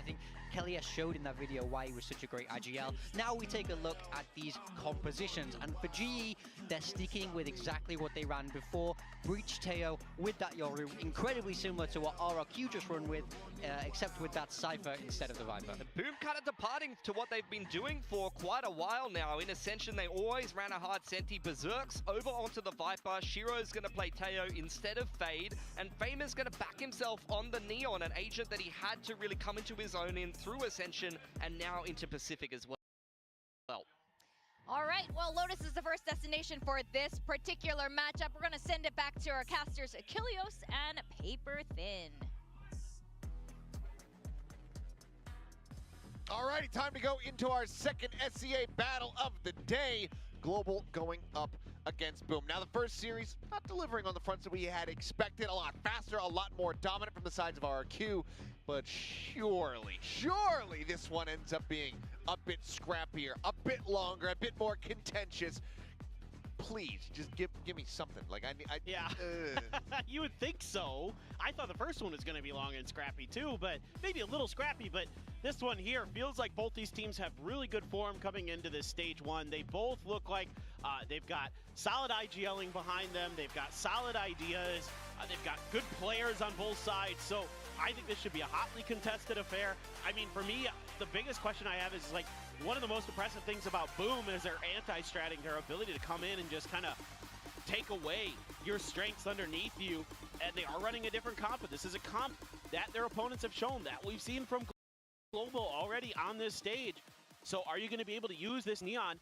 think Kelly has showed in that video why he was such a great IGL. Now we take a look at these compositions, and for GE, they're sticking with exactly what they ran before. Breach Teo with that Yoru, incredibly similar to what RRQ just run with, except with that Cypher instead of the Viper. And Boom kind of departing to what they've been doing for quite a while now. In Ascension, they always ran a hard Senti. Berserks over onto the Viper. Shiro's going to play Teo instead of Fade, and Famous going to back himself on the Neon, an agent that he had to really come into his own in through Ascension and now into Pacific as well. All right, well, Lotus is the first destination for this particular matchup. We're going to send it back to our casters, Achilleos and Paper Thin. Alrighty, time to go into our second SCA battle of the day. Global going up against Boom. Now the first series, not delivering on the fronts that we had expected. A lot faster, a lot more dominant from the sides of RRQ. But surely this one ends up being a bit scrappier, a bit longer, a bit more contentious. Please, just give me something. Like yeah, you would think so. I thought the first one was going to be long and scrappy too, but maybe a little scrappy. But this one here feels like both these teams have really good form coming into this stage one. They both look like they've got solid IGLing behind them. They've got solid ideas. They've got good players on both sides. So I think this should be a hotly contested affair. I mean, for me, the biggest question I have is like, one of the most impressive things about Boom is their anti-stratting, their ability to come in and just kind of take away your strengths underneath you. And they are running a different comp, but this is a comp that their opponents have shown, that we've seen from Global already on this stage. So are you going to be able to use this Neon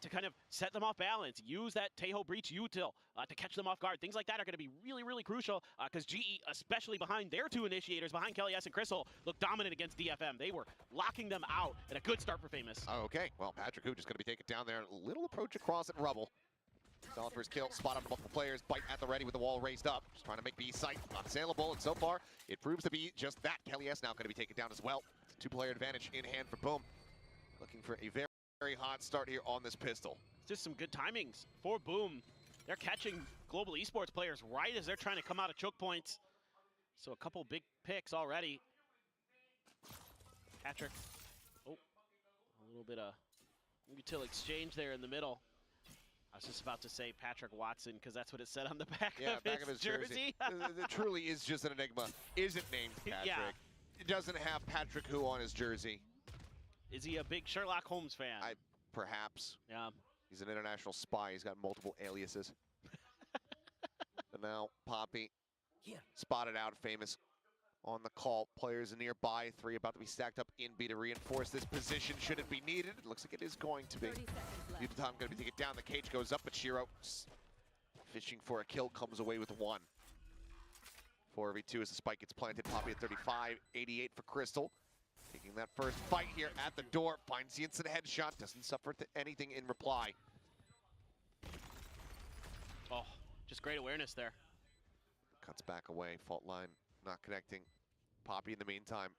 to kind of set them off balance, use that Tejo Breach util to catch them off guard? Things like that are going to be really, really crucial because GE, especially behind their two initiators, behind Kelly S and Crystal, looked dominant against DFM. They were locking them out, and a good start for Famous. Okay, well, Patrick Hu just going to be taken down there. Little approach across at Rubble. Solid for his kill, spot on multiple players, bite at the ready with the wall raised up. Just trying to make B site unassailable, and so far, it proves to be just that. Kelly S now going to be taken down as well. It's a two-player advantage in hand for Boom. Looking for a very hot start here on this pistol. Just some good timings for Boom. They're catching Global Esports players right as they're trying to come out of choke points. So a couple big picks already. Patrick, oh, a little bit of util exchange there in the middle. I was just about to say Patrick Watson because that's what it said on the back, of his jersey. It truly is just an enigma. Isn't named Patrick. Yeah. It doesn't have Patrick Hu on his jersey. Is he a big Sherlock Holmes fan? Perhaps. Yeah. He's an international spy. He's got multiple aliases. And now Poppy spotted out. Famous on the call. Players nearby. 3 about to be stacked up in B to reinforce this position should it be needed. It looks like it is going to be. People time going to be taken down. The cage goes up, but Shiro fishing for a kill comes away with 1. 4v2 as the spike gets planted. Poppy at 35, 88 for Crystal. Taking that first fight here at the door, finds the instant headshot, doesn't suffer anything in reply. Oh, just great awareness there. Cuts back away, fault line not connecting. Poppy in the meantime,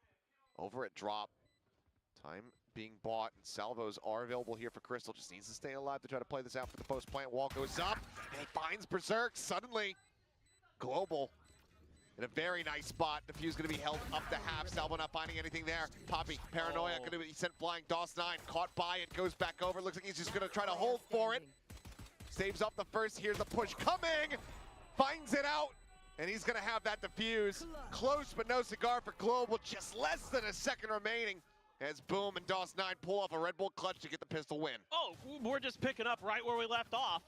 over at drop. Time being bought, and salvos are available here for Crystal. Just needs to stay alive to try to play this out for the post plant. Wall goes up, and he finds Berserk. Suddenly, Global in a very nice spot. Defuse going to be held up to half. Salvo not finding anything there. Poppy, Paranoia, going to be sent flying. DOS9 caught by it, goes back over. Looks like he's just going to try to hold for it. Saves up the first. Here's the push coming. Finds it out, and he's going to have that defuse. Close, but no cigar for Global. Just less than a second remaining as Boom and DOS9 pull off a Red Bull clutch to get the pistol win. Oh, we're just picking up right where we left off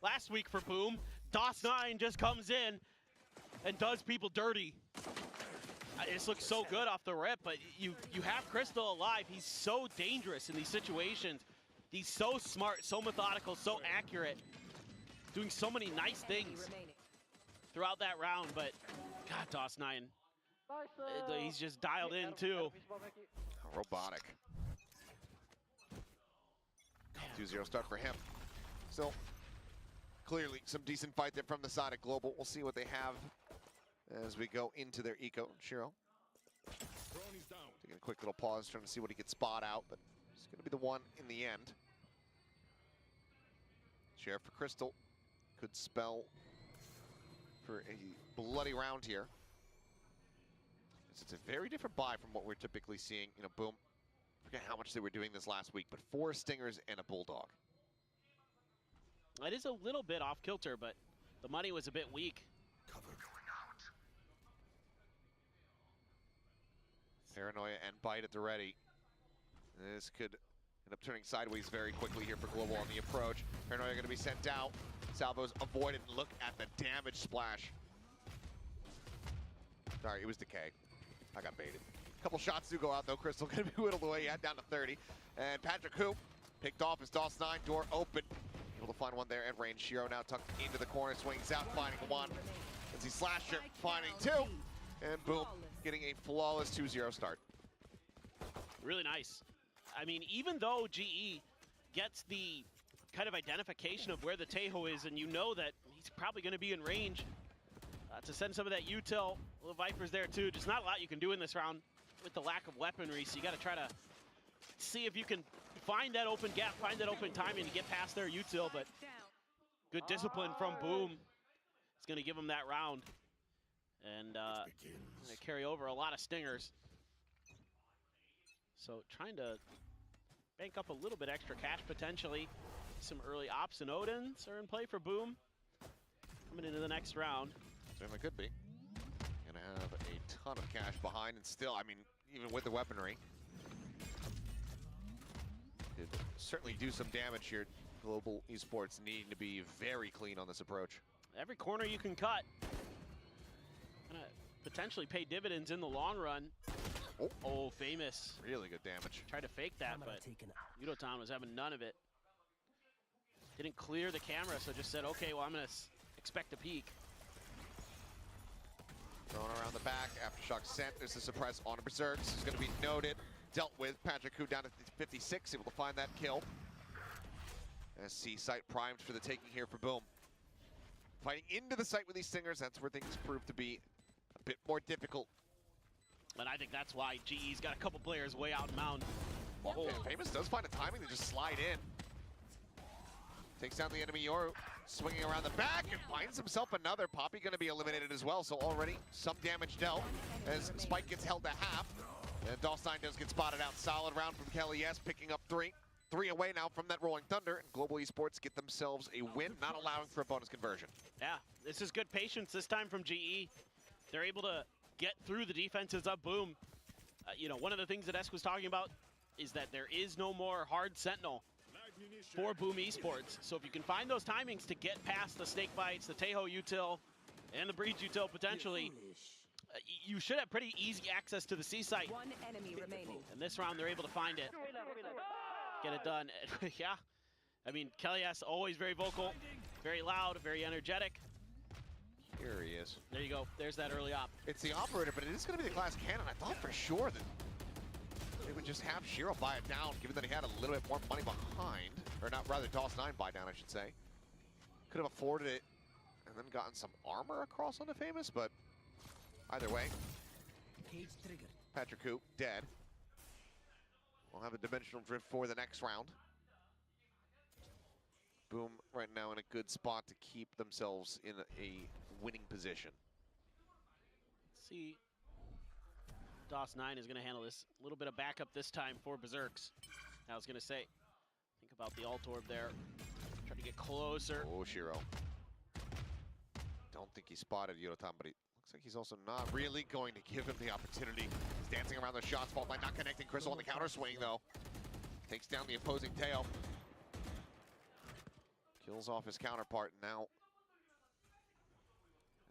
last week for Boom. DOS9 just comes in and does people dirty. This looks so good off the rip, but you have Crystal alive. He's so dangerous in these situations. He's so smart, so methodical, so accurate, doing so many nice things throughout that round, but God, DOS9, he's just dialed in too. Robotic. 2-0 start for him. Still, clearly some decent fight there from the side of Global. We'll see what they have as we go into their eco. Shiro taking a quick little pause, trying to see what he could spot out, but it's going to be the one in the end. Sheriff for Crystal could spell for a bloody round here. It's a very different buy from what we're typically seeing. You know, Boom, forget how much they were doing this last week, but 4 Stingers and a Bulldog. It is a little bit off kilter, but the money was a bit weak. Cover going out. Paranoia and Bite at the ready. This could end up turning sideways very quickly here for Global on the approach. Paranoia going to be sent out. Salvo's avoided. Look at the damage splash. Sorry, it was Decay. I got baited. Couple shots do go out though. Crystal going to be whittled away. He had down to 30. And Patrick Hoop picked off his DOS9. Door open. Able to find one there at range. Shiro now tucked into the corner. Swings out, finding one. As he slashed it, finding 2. And boom, getting a flawless 2-0 start. Really nice. I mean, even though GE gets the kind of identification of where the Tejo is, and you know that he's probably going to be in range to send some of that util. Little Vipers there too. Just not a lot you can do in this round with the lack of weaponry, so you got to try to see if you can find that open gap, find that open timing to get past their util, but good discipline from Boom. It's going to give him that round. And going to carry over a lot of Stingers. So trying to bank up a little bit extra cash potentially. Some early Ops and Odins are in play for Boom. Coming into the next round. Certainly could be. Gonna have a ton of cash behind, and still, I mean, even with the weaponry, could certainly do some damage here. Global Esports needing to be very clean on this approach. Every corner you can cut, gonna potentially pay dividends in the long run. Oh, Famous. Really good damage. Tried to fake that, but Yudotan was having none of it. Didn't clear the camera, so just said, okay, well, I'm gonna expect a peek. Thrown around the back, Aftershock sent. There's a suppress on Berserks. He's gonna be noted. Dealt with. Patrick Hu down to 56, able to find that kill. SC site primed for the taking here for Boom. Fighting into the site with these Stingers, that's where things prove to be a bit more difficult. And I think that's why GE's got a couple players way out in mound. Oh, and Famous does find a timing to just slide in. Takes down the enemy Yoru, swinging around the back and finds himself another. Poppy gonna be eliminated as well, so already some damage dealt as Spike gets held to half. And DOS9 does get spotted out. Solid round from Kelly S, picking up 3. 3 away now from that Rolling Thunder, and Global Esports get themselves a win, not allowing for a bonus conversion. Yeah, this is good patience this time from GE. They're able to get through the defenses of Boom. You know, one of the things that Esk was talking about is that there is no more hard sentinel for Boom Esports. So if you can find those timings to get past the snake bites, the Tejo util, and the breach util potentially, you should have pretty easy access to the C site. One enemy remaining. And this round they're able to find it. Get it done. Yeah, I mean, Kelly S always very vocal, very loud, very energetic. Here he is. There you go. There's that early op. It's the operator, but it is going to be the glass cannon. I thought for sure that they would just have Shiro buy it down, given that he had a little bit more money behind. Or not, rather DOS9 buy down, I should say. Could have afforded it and then gotten some armor across onto Famous, but either way, Patrick Hu, dead. We'll have a dimensional drift for the next round. Boom right now in a good spot to keep themselves in a winning position. Let's see. DOS9 is going to handle this. A little bit of backup this time for Berserks. I was going to say, think about the alt orb there. Try to get closer. Oh, Shiro. Don't think he spotted Yudotan, but he looks like he's also not really going to give him the opportunity. He's dancing around the shots, fault line not connecting. Crystal on the counter swing, though. Takes down the opposing tail. Kills off his counterpart. Now,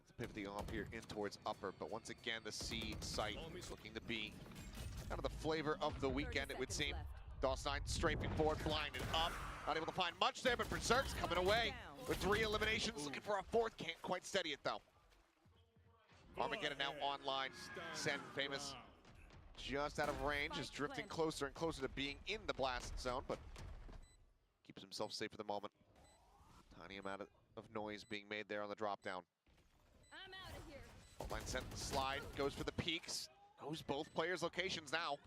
it's pivoting off here in towards upper, but once again, the C site looking to be kind of the flavor of the weekend, it would seem. DOS9 strafing forward, blinded up. Not able to find much there, but Berserk's coming away with 3 eliminations. Looking for a 4th, can't quite steady it though. Armageddon now online. Send Famous just out of range, is drifting closer and closer to being in the blast zone, but keeps himself safe for the moment. Tiny amount of noise being made there on the drop down. I'm out of here. Fault line sent the slide, goes for the peaks. Knows both players' locations now.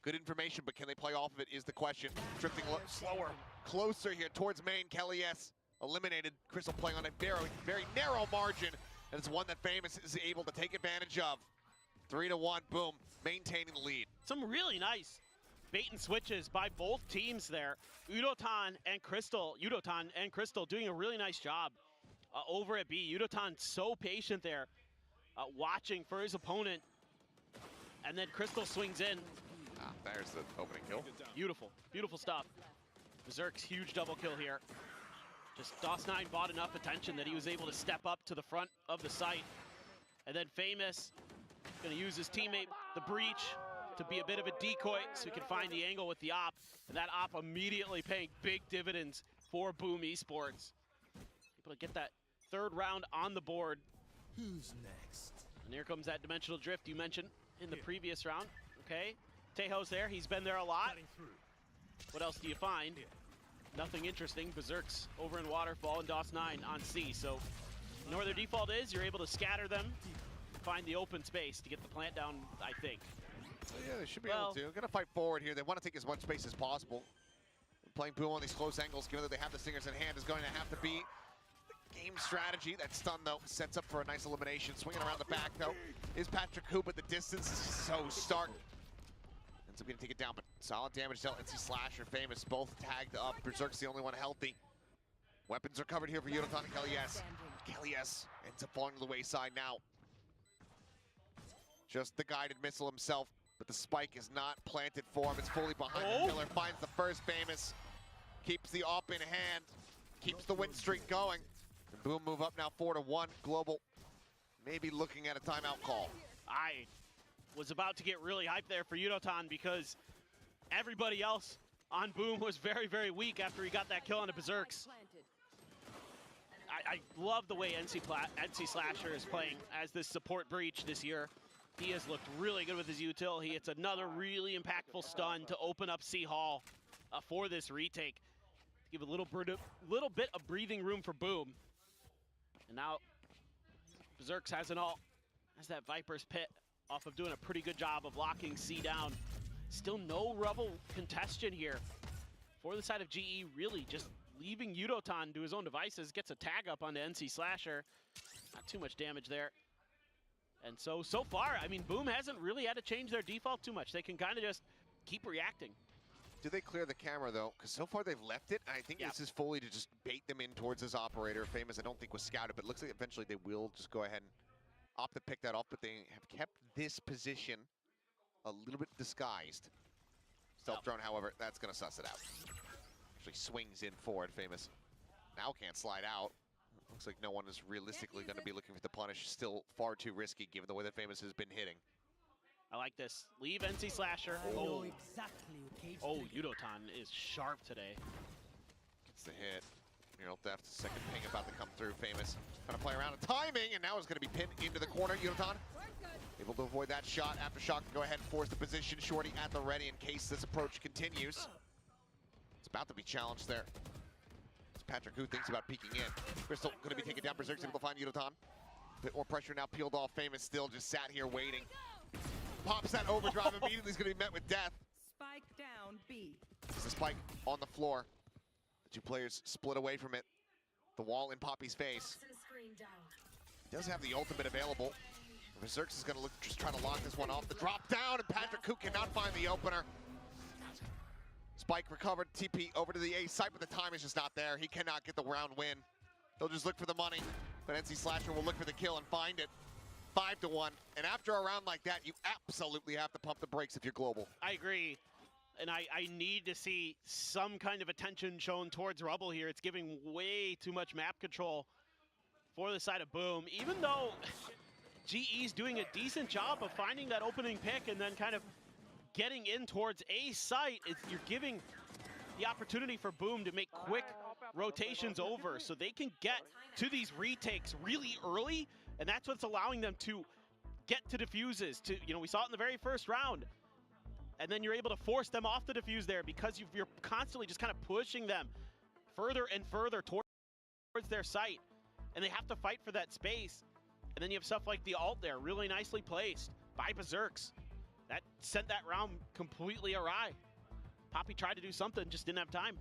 Good information, but can they play off of it is the question. Drifting slower, closer here towards main. Kelly S eliminated. Crystal playing on a very, very narrow margin, and it's one that Famous is able to take advantage of. 3-1, boom, maintaining the lead. Some really nice bait and switches by both teams there. Udotan and Crystal doing a really nice job over at B. Udotan so patient there, watching for his opponent. And then Crystal swings in. Ah, there's the opening kill. Beautiful, beautiful stuff. Berserk's huge double kill here. Just DOS9 bought enough attention that he was able to step up to the front of the site. And then Famous gonna use his teammate, the Breach, to be a bit of a decoy so he can find the angle with the op. And that op immediately paying big dividends for Boom Esports. Able to get that third round on the board. Who's next? And here comes that dimensional drift you mentioned in the previous round. Okay, Tejo's there, he's been there a lot. What else do you find? Nothing interesting. Berserk's over in Waterfall and DOS9 on C. So you know where their default is? You're able to scatter them, find the open space to get the plant down, I think. Yeah, they should be able to. Gonna fight forward here. They want to take as much space as possible. Playing Boom on these close angles, given that they have the Stingers in hand, is going to have to be the game strategy. That stun, though, sets up for a nice elimination. Swinging around the back, though, is Patrick Hoop, but the distance is so stark. Ends up gonna take it down, but solid damage dealt. NC Slasher, Famous, both tagged up. Berserk's the only one healthy. Weapons are covered here for Udotan and Kellyes. Kellyes ends up falling to the wayside now. Just the guided missile himself, but the spike is not planted for him. It's fully behind the killer. Finds the first Famous. Keeps the op in hand. Keeps the win streak going. And Boom move up now 4-1. Global maybe looking at a timeout call. I was about to get really hyped there for Udotan because everybody else on Boom was very, very weak after he got that kill on the Berserks. I love the way NC Slasher is playing as this support Breach this year. He has looked really good with his util. He hits another really impactful stun to open up C Hall for this retake. Give a little bit of breathing room for Boom. And now Berserks has that Viper's Pit off of doing a pretty good job of locking C down. Still no Rebel congestion here for the side of GE, really just leaving Udotan to his own devices. Gets a tag up onto NC Slasher. Not too much damage there. And so far, I mean, Boom hasn't really had to change their default too much. They can kind of just keep reacting. Do they clear the camera, though? Because so far they've left it. I think this is fully to just bait them in towards this operator. Famous, I don't think was scouted, but it looks like eventually they will just go ahead and opt to pick that off, but they have kept this position a little bit disguised. Stealth drone, however, that's going to suss it out. Actually swings in forward, Famous. Now can't slide out. Looks like no one is realistically going to be looking for the punish. Still far too risky given the way that Famous has been hitting. I like this. Leave NC Slasher. Oh, Udotan is sharp today. Gets the hit. Neural Theft, second ping about to come through. Famous trying to play around the timing, and now is going to be pinned into the corner. Udotan able to avoid that shot. Aftershock can go ahead and force the position. Shorty at the ready in case this approach continues. It's about to be challenged there. It's Patrick who thinks about peeking in. Crystal going to be taken down. Berserk's able to find Udotan. Bit more pressure now peeled off. Famous still just sat here waiting. Pops that overdrive immediately. Is going to be met with death. Spike down B. There's the spike on the floor. The two players split away from it. The wall in Poppy's face. He does have the ultimate available. Berserk's is going to look, just try to lock this one off. The drop down, and Patrick Cook cannot find the opener. Spike recovered, TP over to the A site, but the time is just not there. He cannot get the round win. They'll just look for the money, but NC Slasher will look for the kill and find it. 5-1, and after a round like that, you absolutely have to pump the brakes if you're global. I agree, and I need to see some kind of attention shown towards Rubble here. It's giving way too much map control for the side of Boom, even though GE's doing a decent job of finding that opening pick and then kind of getting in towards A site. You're giving the opportunity for Boom to make quick rotations over so they can get to these retakes really early, and that's what's allowing them to get to defuses. We saw it in the very first round, and then you're able to force them off the defuse there because you're constantly just kind of pushing them further and further towards their site, and they have to fight for that space. And then you have stuff like the ult there, really nicely placed by Berserks. That sent that round completely awry. Poppy tried to do something, just didn't have time.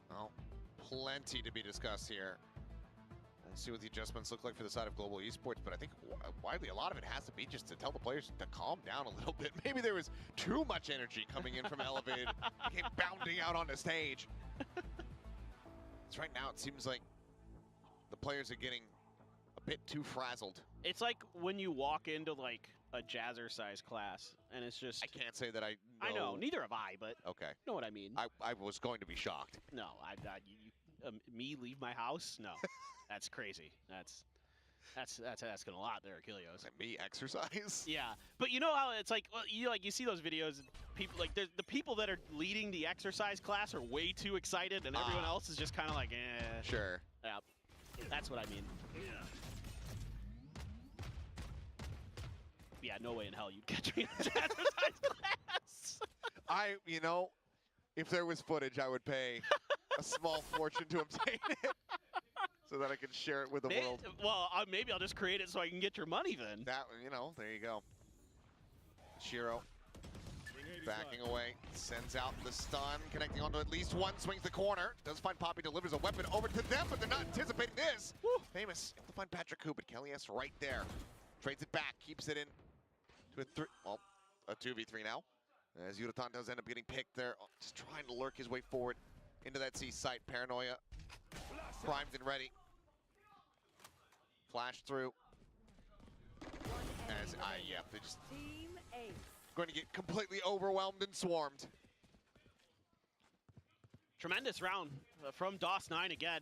Well, plenty to be discussed here. See what the adjustments look like for the side of Global Esports, but I think widely a lot of it has to be just to tell the players to calm down a little bit. Maybe there was too much energy coming in from Elevated, came bounding out on the stage. It's right now, it seems like the players are getting a bit too frazzled. It's like when you walk into like a jazzercise class, and it's just... I can't say that I know. I know, neither have I, but Okay. you know what I mean. I was going to be shocked. No, me leave my house? No, that's crazy. That's asking a lot there, Achilles. And me exercise? Yeah, but you know how it's like, well, you see those videos, and people like the people that are leading the exercise class are way too excited, and everyone else is just kind of like, eh. Sure. Yeah, that's what I mean. Yeah, no way in hell you'd catch me in a jazzercise class. You know, if there was footage, I would pay a small fortune to obtain it so that I can share it with the world. Well, maybe I'll just create it so I can get your money then. That, you know, there you go. Shiro backing away, sends out the stun, connecting onto at least one, swings the corner. Does find Poppy, delivers a weapon over to them, but they're not anticipating this. Woo. Famous, able to find Patrick Hu, but Kelly's right there. Trades it back, keeps it in to a 2v3 now. As Yudotan does end up getting picked there, just trying to lurk his way forward into that C site. Paranoia, primed and ready. Flash through. As yeah, they're just going to get completely overwhelmed and swarmed. Tremendous round from DOS9 again.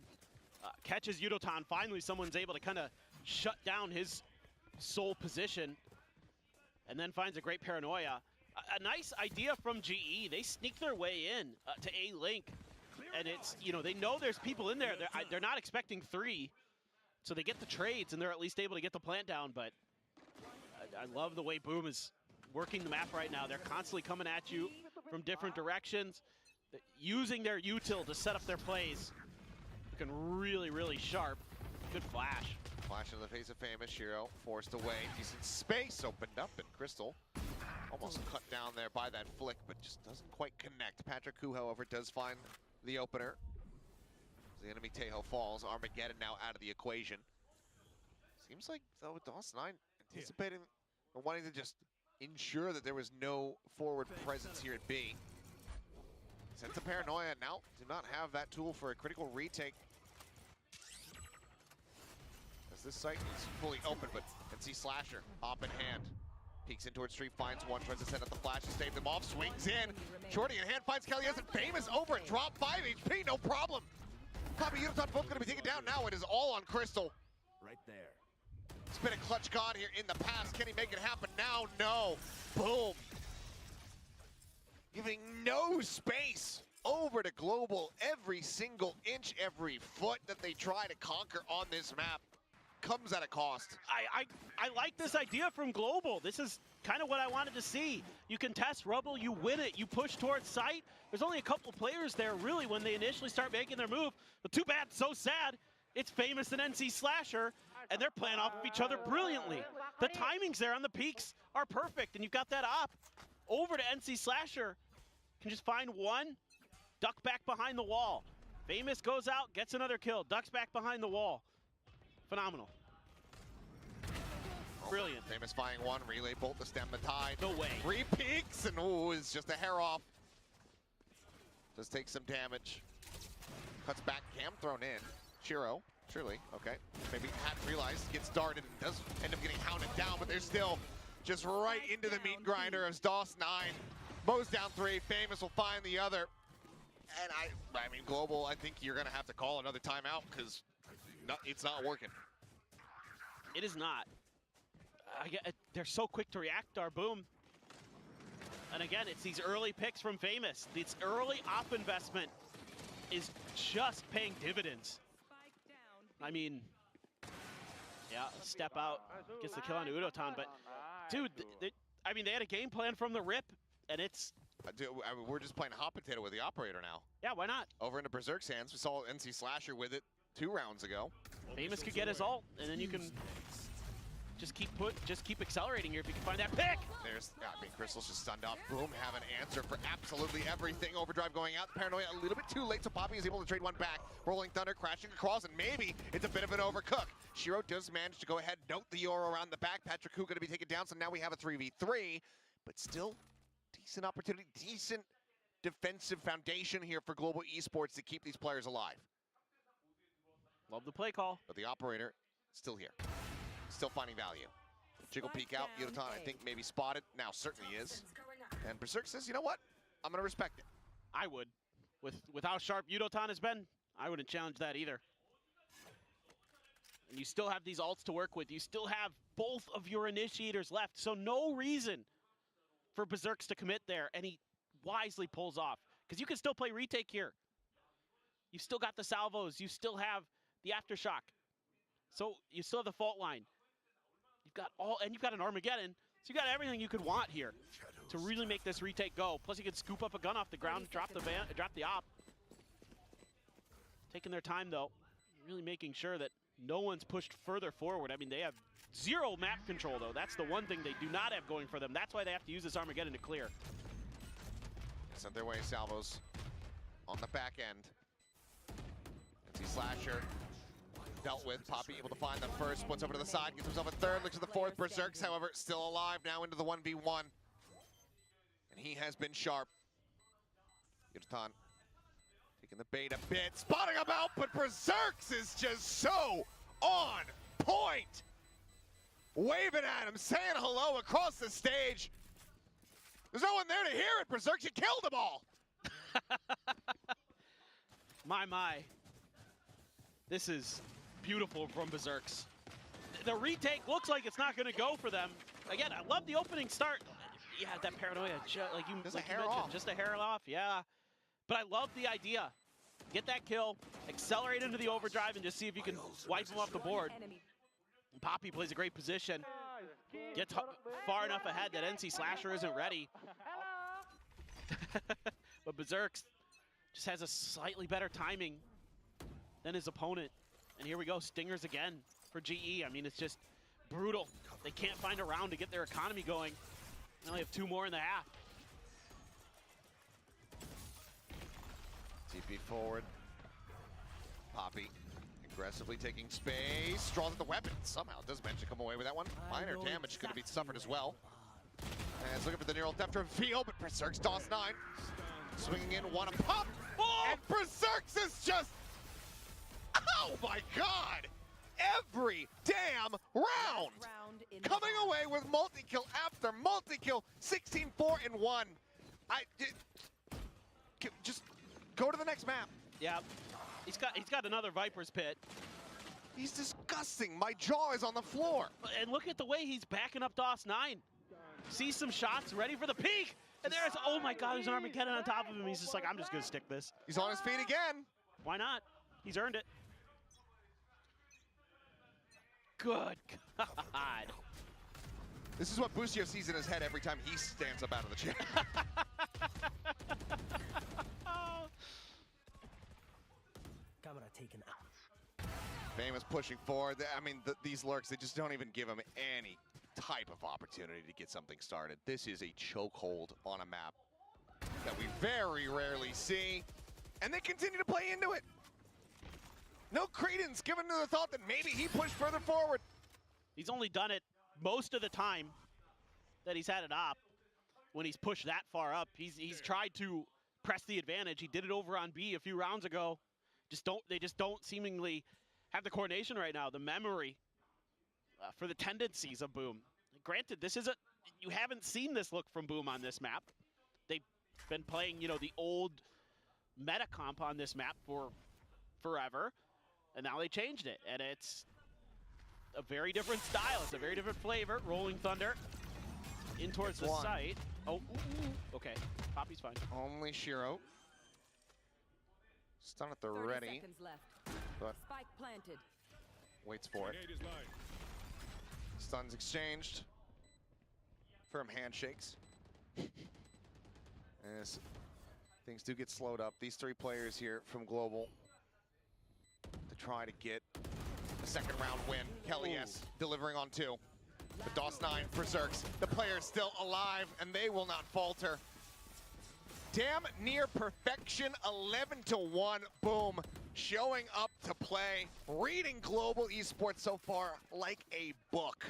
Catches Yudotan. Finally, someone's able to kind of shut down his sole position. And then finds a great Paranoia. A nice idea from GE. They sneak their way in to A-Link. And it's, you know, they know there's people in there. They're not expecting 3. So they get the trades, and they're at least able to get the plant down. But I love the way Boom is working the map right now. They're constantly coming at you from different directions, using their util to set up their plays. Looking really, really sharp. Good flash. Flash into the face of Famous. Shiro forced away. Decent space opened up, and Crystal almost cut down there by that flick, but just doesn't quite connect. Patrick Hu, however, does find the opener. The enemy Tejo falls. Armageddon now out of the equation. Seems like, though, with DOS9 anticipating or wanting to just ensure that there was no forward presence here at B. Sends a Paranoia. Now do not have that tool for a critical retake. This site is fully open, but NC Slasher, op in hand. Peeks in towards Street, finds one, tries to send out the flash to stave them off, swings in. Shorty in hand, finds Kelly as it Famous over it, drop 5 HP, no problem. Poppy Yudotan both gonna be taken down now. It is all on Crystal. Right there. It's been a clutch god here in the past. Can he make it happen now? No. Boom. Giving no space over to Global. Every single inch, every foot that they try to conquer on this map comes at a cost. I like this idea from Global. This is kind of what I wanted to see. You can test Rubble, you win it, you push towards site. There's only a couple players there really when they initially start making their move. But too bad, so sad. It's Famous and NC Slasher, and they're playing off of each other brilliantly. The timings there on the peaks are perfect, and you've got that op over to NC Slasher. Can just find one, duck back behind the wall. Famous goes out, gets another kill, ducks back behind the wall. Phenomenal. Brilliant. Famous finding one, relay bolt to stem the tide. No way. 3 peaks, and ooh, it's just a hair off. Does take some damage. Cuts back, cam thrown in. Shiro, surely, okay. Maybe hadn't realized, gets darted and does end up getting hounded down, but they're still just right into the meat grinder as DOS9 mows down 3. Famous will find the other. And I mean, Global, I think you're gonna have to call another timeout because it's not working. It is not. They're so quick to react, our Boom. And again, it's these early picks from Famous. This early op investment is just paying dividends. I mean, yeah, step out, gets the kill on Udotan, but dude, I mean, they had a game plan from the rip, and it's... Dude, I mean, we're just playing hot potato with the operator now. Yeah, why not? Over into Berserk's hands, we saw NC Slasher with it 2 rounds ago. Famous could get his ult, and then you can Just keep accelerating here if you can find that pick. There's, I mean, Crystal's just stunned up. Boom, have an answer for absolutely everything. Overdrive going out. Paranoia a little bit too late, so Poppy is able to trade one back. Rolling Thunder crashing across, and maybe it's a bit of an overcook. Shiro does manage to go ahead, note the Euro around the back. Patrick Hu going to be taken down, so now we have a 3v3. But still, decent opportunity, decent defensive foundation here for Global Esports to keep these players alive. Love the play call. But the operator, still here. Still finding value. Jiggle peek out. Yudotan, I think, maybe spotted. Now certainly is. And Berserk says, you know what? I'm going to respect it. I would. With how sharp Yudotan has been, I wouldn't challenge that either. And you still have these ults to work with. You still have both of your initiators left. So no reason for Berserks to commit there. And he wisely pulls off. Because you can still play retake here. You've still got the salvos. You still have the aftershock. So you still have the fault line. You've got you've got an Armageddon. So you got everything you could want here to really make this retake go. Plus you could scoop up a gun off the ground, drop the op. Taking their time though, really making sure that no one's pushed further forward. I mean, they have zero map control though. That's the one thing they do not have going for them. That's why they have to use this Armageddon to clear. Sent their way, salvos on the back end. NC Slasher dealt with. Poppy able to find the first, splits over to the side, gets himself a third, looks at the fourth. Berserks, however, still alive now into the 1v1. And he has been sharp. Yudotan taking the bait a bit, spotting him out, but Berserks is just so on point. Waving at him, saying hello across the stage. There's no one there to hear it, Berserks, you killed them all. My. This is beautiful from Berserks. The retake looks like it's not going to go for them. Again, I love the opening start. Yeah, that paranoia, like you mentioned, just a hair off, yeah. But I love the idea. Get that kill, accelerate into the overdrive, and just see if you can wipe them off the board. And Poppy plays a great position. Gets far enough ahead that NC Slasher isn't ready. But Berserks just has a slightly better timing than his opponent. And here we go, Stingers again for GE. I mean, it's just brutal. They can't find a round to get their economy going. They only have 2 more in the half. TP forward. Poppy aggressively taking space. Draws at the weapon. Somehow does manage to come away with that one. Minor damage could be suffered as well. And it's looking for the neural depth reveal, but Berserk's DOS 9. Swinging in, one a pop. Oh! And Berserk's is just... Oh my god! Every damn round! Coming away with multi-kill after multi-kill. 16-4-1. Just go to the next map. Yeah, he's got another Viper's Pit. He's disgusting. My jaw is on the floor. And look at the way he's backing up DOS 9. Sees some shots, ready for the peak. And there's, oh my god, there's an Armageddon on top of him. He's just like, I'm just gonna stick this. He's on his feet again. Why not? He's earned it. Good god. This is what Busio sees in his head every time he stands up out of the chair. Camera taken out. Famous pushing forward. I mean, these lurks, they just don't even give him any type of opportunity to get something started. This is a chokehold on a map that we very rarely see, and they continue to play into it. No credence given to the thought that maybe he pushed further forward. He's only done it most of the time that he's had it up. When he's pushed that far up, he's tried to press the advantage. He did it over on B a few rounds ago. They just don't seemingly have the coordination right now, the memory for the tendencies of Boom. Granted, you haven't seen this look from Boom on this map. They've been playing, the old meta comp on this map for forever, and now they changed it, and it's a very different style. It's a very different flavor. Rolling Thunder in towards the site. Oh, okay. Poppy's fine. Only Shiro. Stun at the ready. But Spike planted. Waits for it. Stuns exchanged. Firm handshakes. As things do get slowed up, these 3 players here from Global to try to get a second round win. Kelly, yes, delivering on 2. But DOS9, Berserks, the player's still alive, and they will not falter. Damn near perfection, 11-1, boom. Showing up to play, reading global esports so far like a book.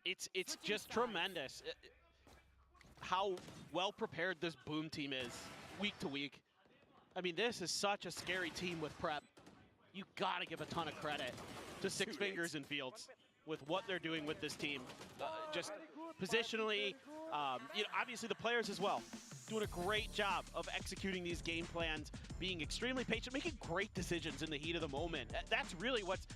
It's just tremendous how well prepared this Boom team is week to week. I mean, this is such a scary team with prep. You gotta give a ton of credit to Six Fingers and Fields with what they're doing with this team. Just positionally, you know, obviously the players as well, doing a great job of executing these game plans, being extremely patient, making great decisions in the heat of the moment. That's really what's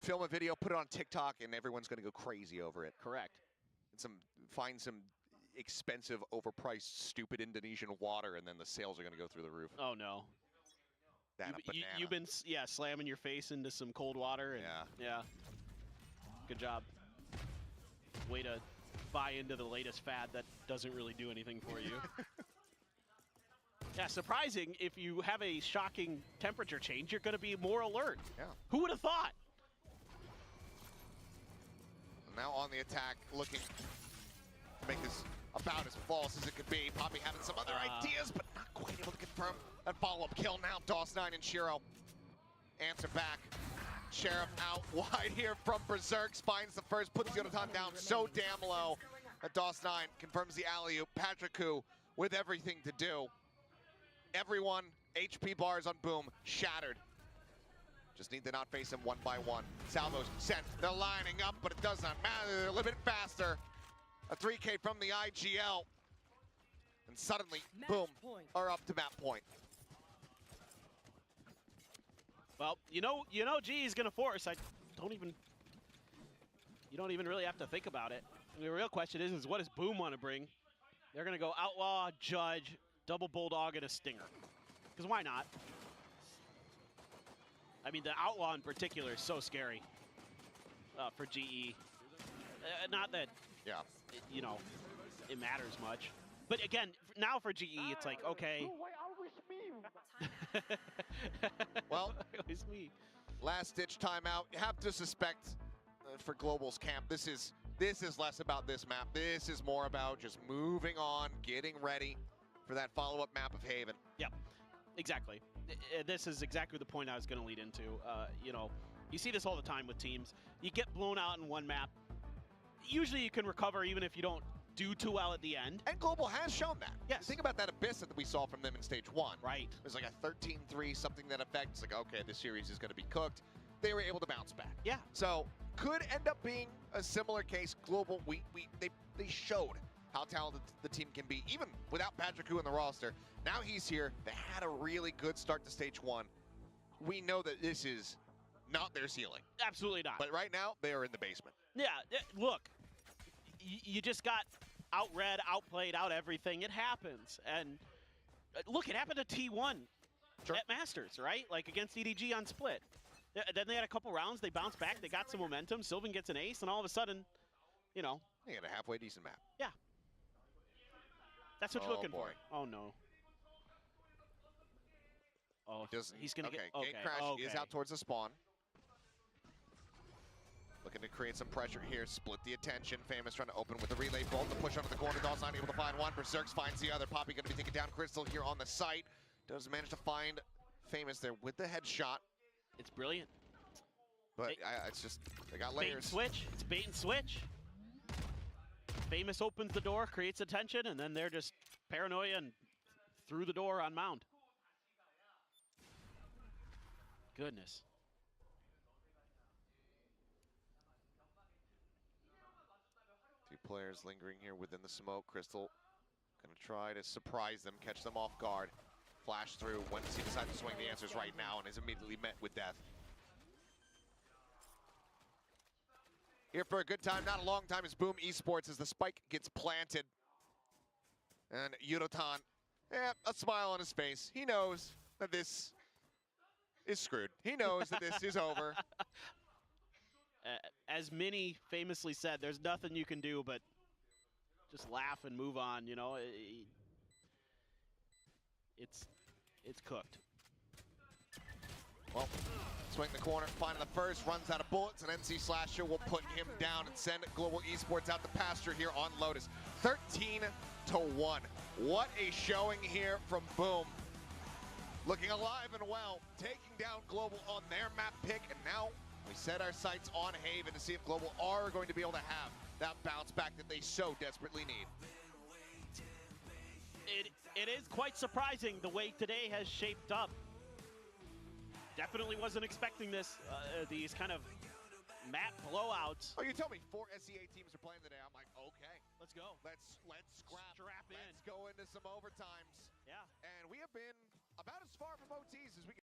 Film a video, put it on TikTok, and everyone's gonna go crazy over it. correct. And find some expensive, overpriced, stupid Indonesian water, and then the sales are gonna go through the roof. Oh no. You've been slamming your face into some cold water. And, yeah. Good job. Way to buy into the latest fad that doesn't really do anything for you. Yeah, surprising. If you have a shocking temperature change, you're going to be more alert. Yeah. Who would have thought? Now on the attack, looking to make this about as false as it could be. Poppy having some other ideas, but not quite able to confirm that follow-up kill. Now DOS9 and Shiro answer back. Sheriff out wide here from Berserks, finds the first, puts Yonatan down so damn low that DOS9 confirms the alley-oop. Patrick with everything to do. Everyone, HP bars on Boom, shattered. Just need to not face him one by one. Salvo's sent, they're lining up, but it does not matter, they're a little bit faster. A 3K from the IGL. And suddenly, Boom, are up to map point. Well, you know G is gonna force. You don't even really have to think about it. I mean, the real question is what does Boom want to bring? They're gonna go Outlaw, Judge, Double Bulldog, and a Stinger. Because why not? I mean, the Outlaw in particular is so scary for GE. Not that, it matters much. But again, now for GE, it's like, okay. Well, always me. Last-ditch timeout. You have to suspect for Global's camp, this is less about this map. This is more about just moving on, getting ready for that follow-up map of Haven. Yep, exactly. This is exactly the point I was going to lead into. You see this all the time with teams. You get blown out in one map. Usually you can recover even if you don't do too well at the end. And Global has shown that. Yes. Think about that Abyss that we saw from them in stage 1. Right. It was like a 13-3, something that affects, like, okay, this series is going to be cooked. They were able to bounce back. Yeah. So, could end up being a similar case. Global, they showed how talented the team can be, even without Patrick in the roster. Now he's here. They had a really good start to stage 1. We know that this is not their ceiling. Absolutely not. But right now, they are in the basement. Yeah, look, you just got outread, outplayed, out everything. It happens. And look, it happened to T1 at Masters, right? Like against EDG on Split. Then they had a couple rounds. They bounced back. They got some momentum. Sylvan gets an ace, and all of a sudden, They got a halfway decent map. Yeah. That's what you're looking for. Oh, no. Oh, he's going to get... Okay, Gatecrash is out towards the spawn. Looking to create some pressure here, split the attention. Famous trying to open with the relay bolt. The push onto the corner, DOS9 able to find one. Berserks finds the other. Poppy going to be taking down Crystal here on the site. Does manage to find Famous there with the headshot, It's brilliant. but it's just, they got Bait and layers. switch. It's bait and switch. Famous opens the door, creates attention, and then they're just paranoia and through the door on Mound. Goodness. Two players lingering here within the smoke. Crystal gonna try to surprise them, catch them off guard. Flash through. When does he decide to swing? The answer is right now, and is immediately met with death. Here for a good time, not a long time, is Boom Esports as the spike gets planted. And Yudotan, a smile on his face. He knows that this is screwed. He knows that this is over. As Minnie famously said, there's nothing you can do but just laugh and move on, you know. It's cooked. Well, swing the corner, finding the first, runs out of bullets, and NC Slasher will put him down and send Global Esports out the pasture here on Lotus. 13-1. What a showing here from Boom. Looking alive and well, taking down Global on their map pick, and now we set our sights on Haven to see if Global are going to be able to have that bounce back that they so desperately need. It is quite surprising the way today has shaped up. Definitely wasn't expecting this, these kind of map blowouts. Oh, you told me 4 SEA teams are playing today. I'm like, okay. Let's go. Let's scrap. Strap in. Let's go into some overtimes. Yeah. And we have been about as far from OTs as we can.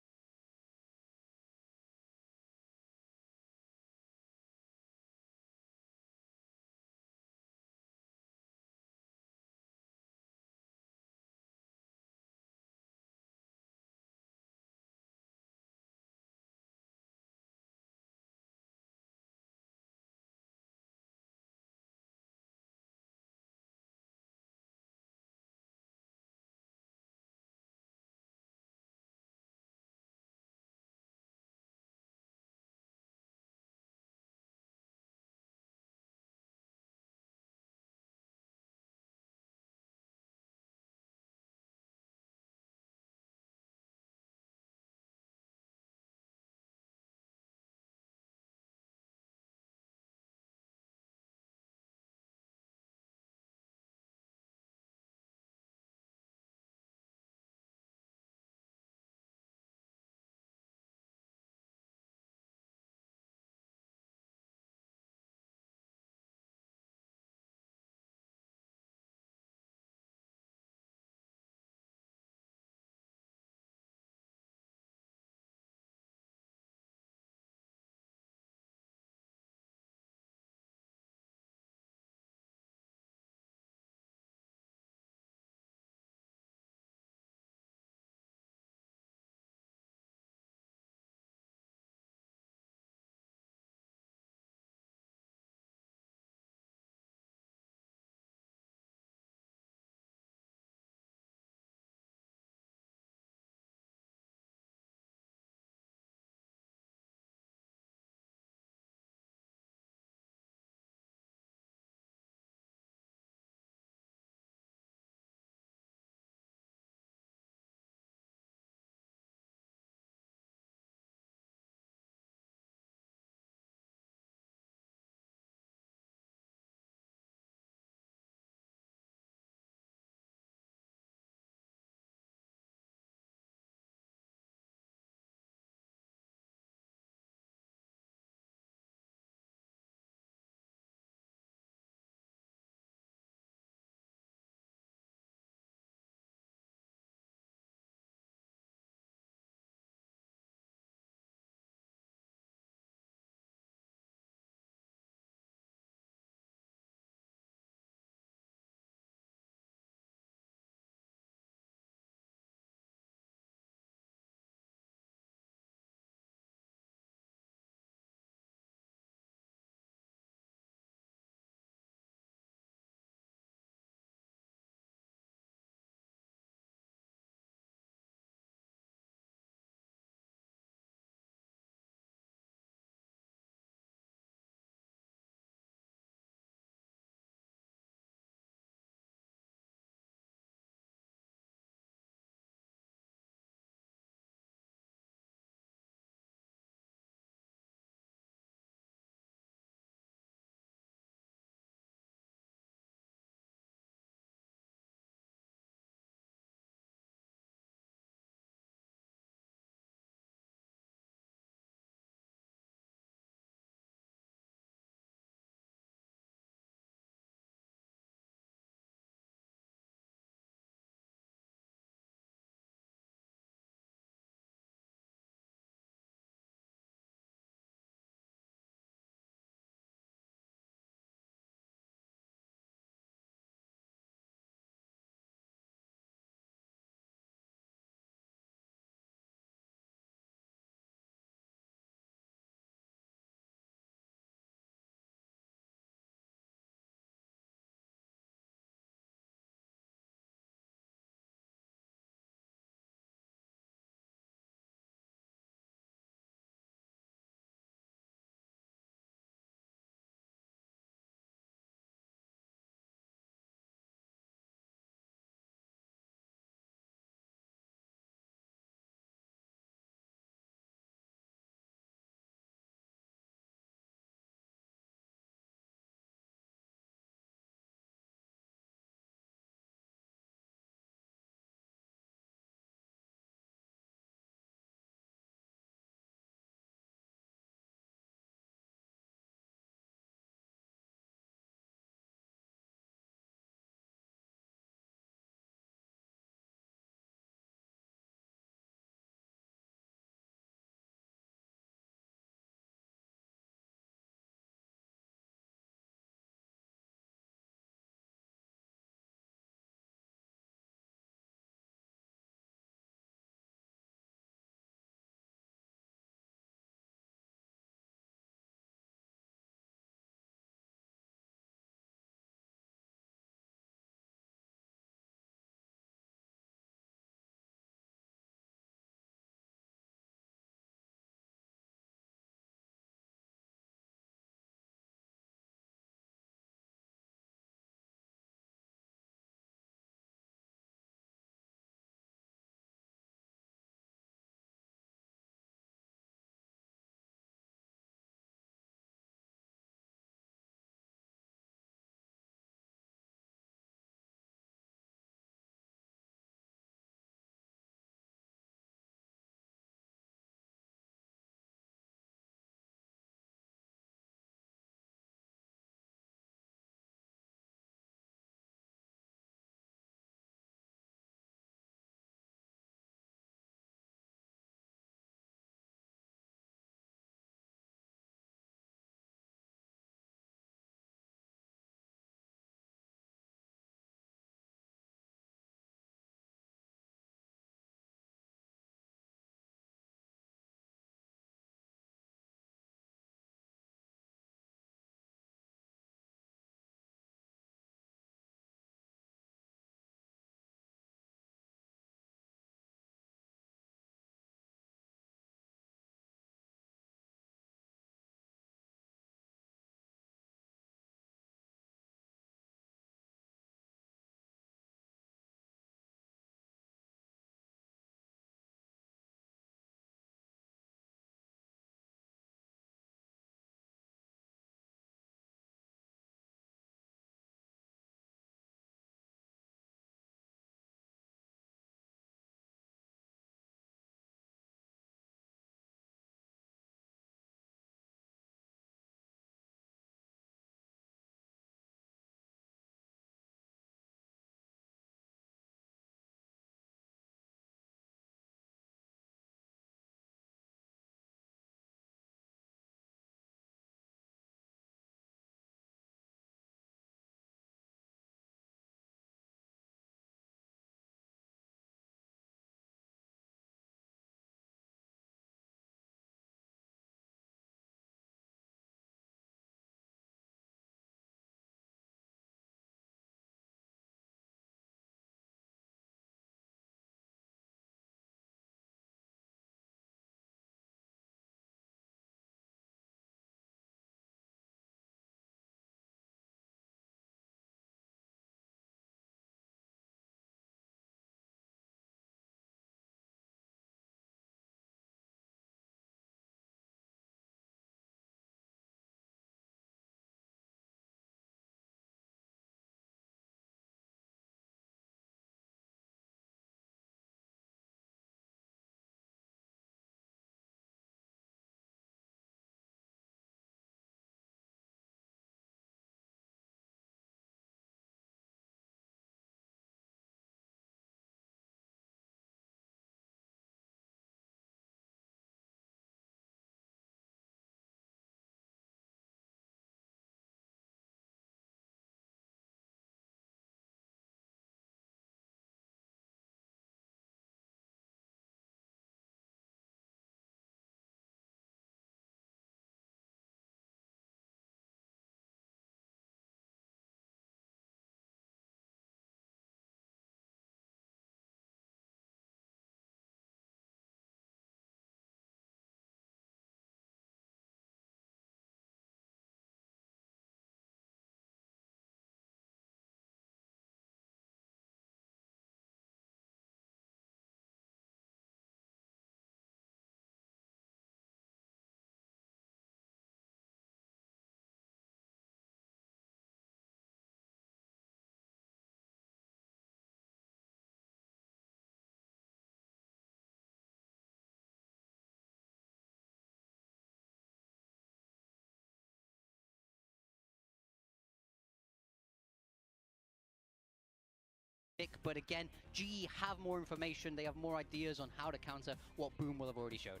But again, GE have more information. They have more ideas on how to counter what Boom will have already showed.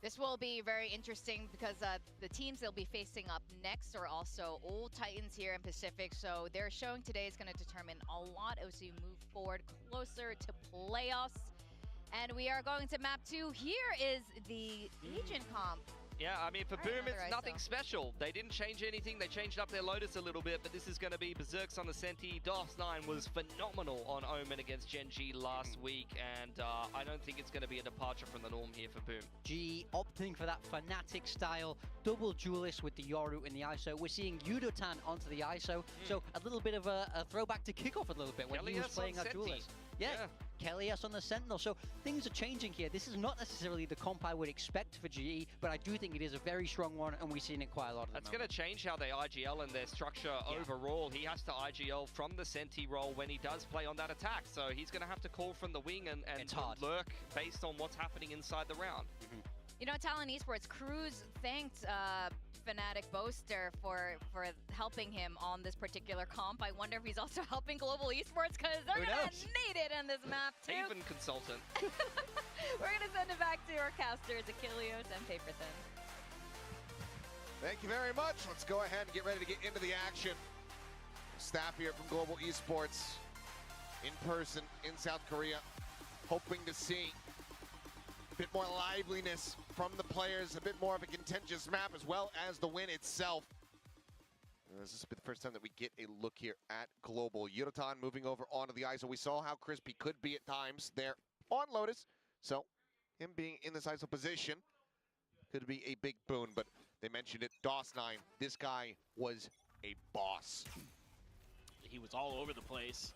This will be very interesting because the teams they'll be facing up next are also old Titans here in Pacific. So their showing today is going to determine a lot as we move forward closer to playoffs. And we are going to map 2. Here is the Agent comp. Yeah, I mean, for All right, Boom, it's another nothing ISO. special. They didn't change anything. They changed up their Lotus a little bit, but this is going to be Berserks on the Senti. DOS9 was phenomenal on Omen against Gen G last week, and I don't think it's going to be a departure from the norm here for Boom. GE opting for that Fnatic style, double duelist with the Yoru and the ISO. We're seeing Yudotan onto the ISO, so a little bit of a throwback to Kickoff a little bit when he was Kellyus playing on our Senti. duelist. Yeah. Kellyus on the Sentinel. So things are changing here. This is not necessarily the comp I would expect for GE, but I do think it is a very strong one, and we've seen it quite a lot of the That's going to change how they IGL and their structure overall. He has to IGL from the Senti role when he does play on that attack. So he's going to have to call from the wing and lurk based on what's happening inside the round. You know, Talon Esports, Cruz thanked Fnatic Boaster for helping him on this particular comp. I wonder if he's also helping Global Esports because they're Who going knows? to need it in this map too. Haven consultant. We're going to send it back to our casters, Achilles and Paperthin. Thank you very much. Let's go ahead and get ready to get into the action. Staff here from Global Esports in person in South Korea, hoping to see a bit more liveliness from the players, a bit more of a contentious map, as well as the win itself. This has been the first time that we get a look here at Global. Yudotan moving over onto the ISO. We saw how crispy could be at times there on Lotus, so him being in this ISO position could be a big boon, but they mentioned it, DOS9, this guy was a boss. He was all over the place.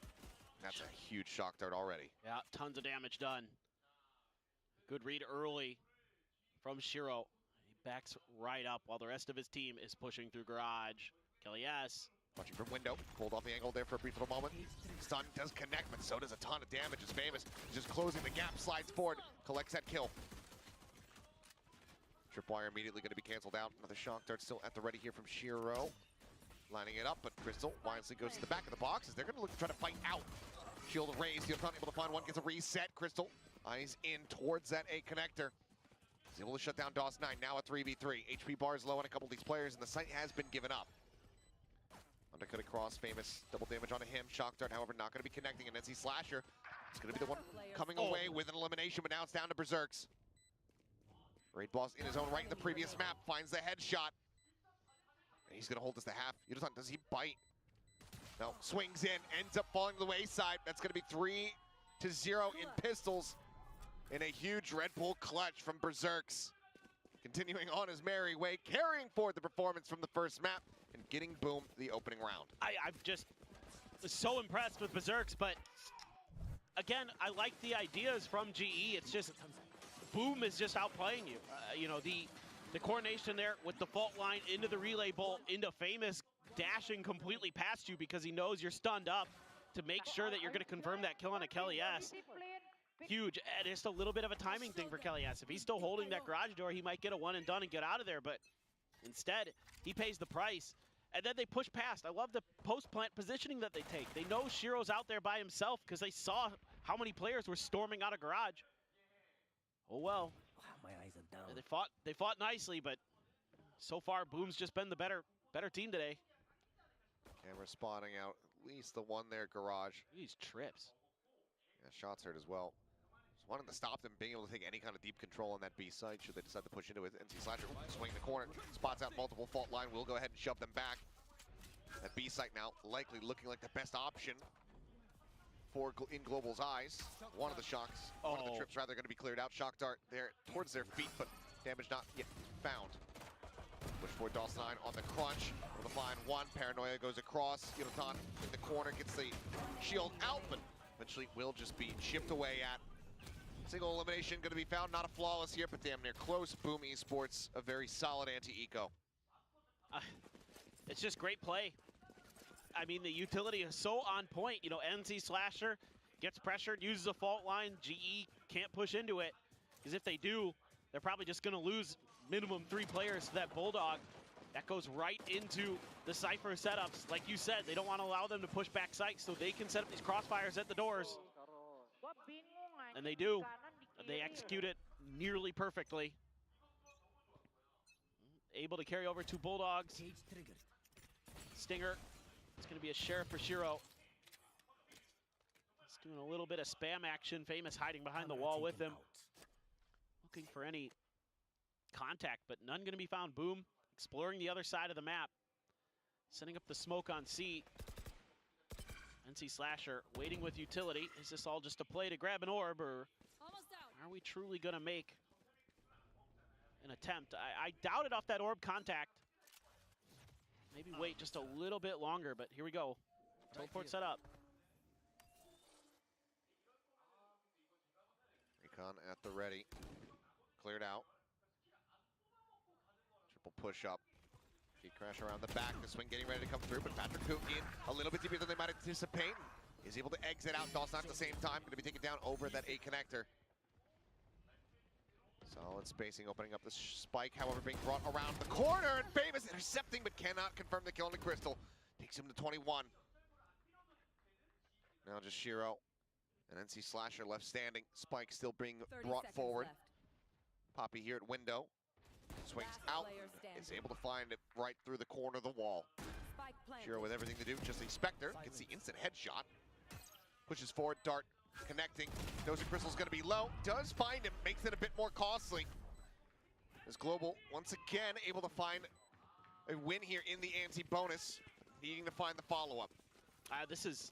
That's a huge shock dart already. Yeah, tons of damage done. Good read early from Shiro. He backs right up while the rest of his team is pushing through garage. Kellyus. Watching from window, pulled off the angle there for a brief little moment. Stun does connect, but so does a ton of damage as Famous just closing the gap, slides forward, collects that kill. Tripwire immediately going to be canceled out. Another shock dart still at the ready here from Shiro. Lining it up, but Crystal wisely goes to the back of the box as they're going to look to try to fight out. Shield raised, Steel's not able to find one, gets a reset. Crystal, eyes in towards that A connector. He's able to shut down DOS9, now a 3v3. HP bar is low on a couple of these players, and the site has been given up. Undercut across, Famous, double damage onto him. Shock dart, however, not going to be connecting. And NC Slasher is going to be the one coming away with an elimination, but now it's down to Berserks. Raid Boss in his own right in the previous map, finds the headshot. And he's going to hold this to half. Yudotan, does he bite? No, swings in, ends up falling to the wayside. That's going to be 3-0 in pistols. In a huge Red Bull clutch from Berserks. Continuing on his merry way, carrying forward the performance from the first map and getting Boom the opening round. I'm just so impressed with Berserks, but again, I like the ideas from GE. It's just Boom is just outplaying you. You know, the coordination there with the fault line into the relay bolt, into Famous dashing completely past you because he knows you're stunned up to make sure that you're going to confirm that kill on a Kellyus. Huge, and just a little bit of a timing thing for Kellyus. If he's still holding that garage door, he might get a one and done and get out of there, but instead, he pays the price. And then they push past. I love the post-plant positioning that they take. They know Shiro's out there by himself because they saw how many players were storming out of garage. Oh well. Wow, my eyes are down. They fought nicely, but so far Boom's just been the better team today. Camera spotting out at least the one there, garage. These trips. Yeah, shots heard as well. Just wanted to stop them being able to take any kind of deep control on that B side should they decide to push into it. NC Slasher swing the corner, spots out multiple fault line. We'll go ahead and shove them back. That B site now likely looking like the best option for in Global's eyes. One of the trips rather going to be cleared out. Shock dart there towards their feet, but damage not yet found. Push for DOS9 on the crunch. Able to find one. Paranoia goes across. Yudotan in the corner gets the shield out, but eventually will just be chipped away at. Single elimination going to be found. Not a flawless here, but damn near close. Boom Esports, a very solid anti-eco. It's just great play. I mean, the utility is so on point. You know, NC Slasher gets pressured, uses a fault line. GE can't push into it, because if they do, they're probably just going to lose minimum 3 players to that Bulldog. That goes right into the Cypher setups. Like you said, they don't want to allow them to push back sites, so they can set up these crossfires at the doors. And they do. They execute it nearly perfectly. Able to carry over 2 Bulldogs. Cage triggered. Stinger. It's going to be a Sheriff for Shiro. He's doing a little bit of spam action. Famous hiding behind the wall with him. Looking for any contact, but none going to be found. Boom. Exploring the other side of the map. Setting up the smoke on C. NC Slasher waiting with utility. Is this all just a play to grab an orb, or are we truly going to make an attempt? I doubt it off that orb contact. Maybe wait just a little bit longer, but here we go. Teleport set up. Recon at the ready. Cleared out. Triple push up. Key crash around the back. The swing getting ready to come through, but Patrick Kukin, a little bit deeper than they might anticipate, is able to exit out. Dawson at the same time, going to be taken down over that A connector. Solid spacing, opening up the spike, however, being brought around the corner, and Famous intercepting, but cannot confirm the kill on the Crystal. Takes him to 21. Now just Shiro and NC Slasher left standing. Spike still being brought forward. Left. Poppy here at window. Swings Last out, player is standing. able to find it right through the corner of the wall. Spike planted. Shiro with everything to do, just a Spectre, gets the instant headshot. Pushes forward, dart connecting. Knows the Crystal's gonna be low, does find him, makes it a bit more costly. As Global, once again, able to find a win here in the anti-bonus, needing to find the follow-up. This is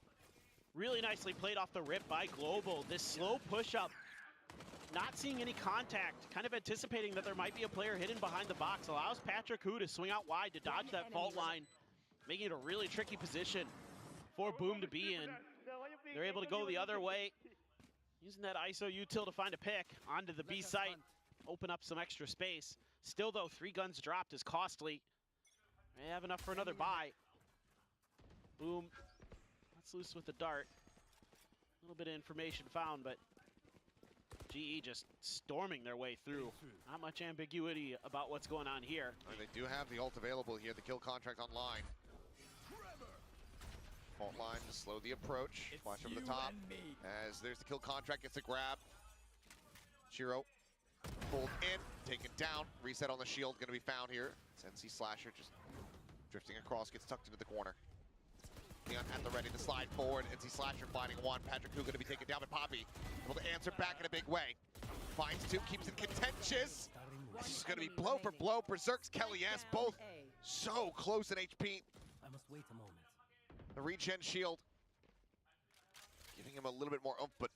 really nicely played off the rip by Global. This slow push-up, not seeing any contact, kind of anticipating that there might be a player hidden behind the box, allows Patrick Hu to swing out wide to dodge that fault line, making it a really tricky position for Boom to be in. They're able to go the other way, using that ISO util to find a pick onto the B site, open up some extra space. Still though, 3 guns dropped is costly. They have enough for another buy. Boom, let's loose with the dart. A little bit of information found, but GE just storming their way through. Not much ambiguity about what's going on here. And they do have the ult available here, the kill contract online. Fault line to slow the approach. Flash over the top. As there's the kill contract, gets a grab. Shiro pulled in, taken down. Reset on the shield, gonna be found here. It's NC Slasher just drifting across, gets tucked into the corner. Leon at the ready to slide forward. NC Slasher finding 1. Patrick Hu gonna be taken down by Poppy. Able to answer back in a big way. Finds 2, keeps it contentious. This is gonna be blow for blow. Berserks, Kelly S, both A. so close in HP. I must wait a moment. The regen shield giving him a little bit more oomph, but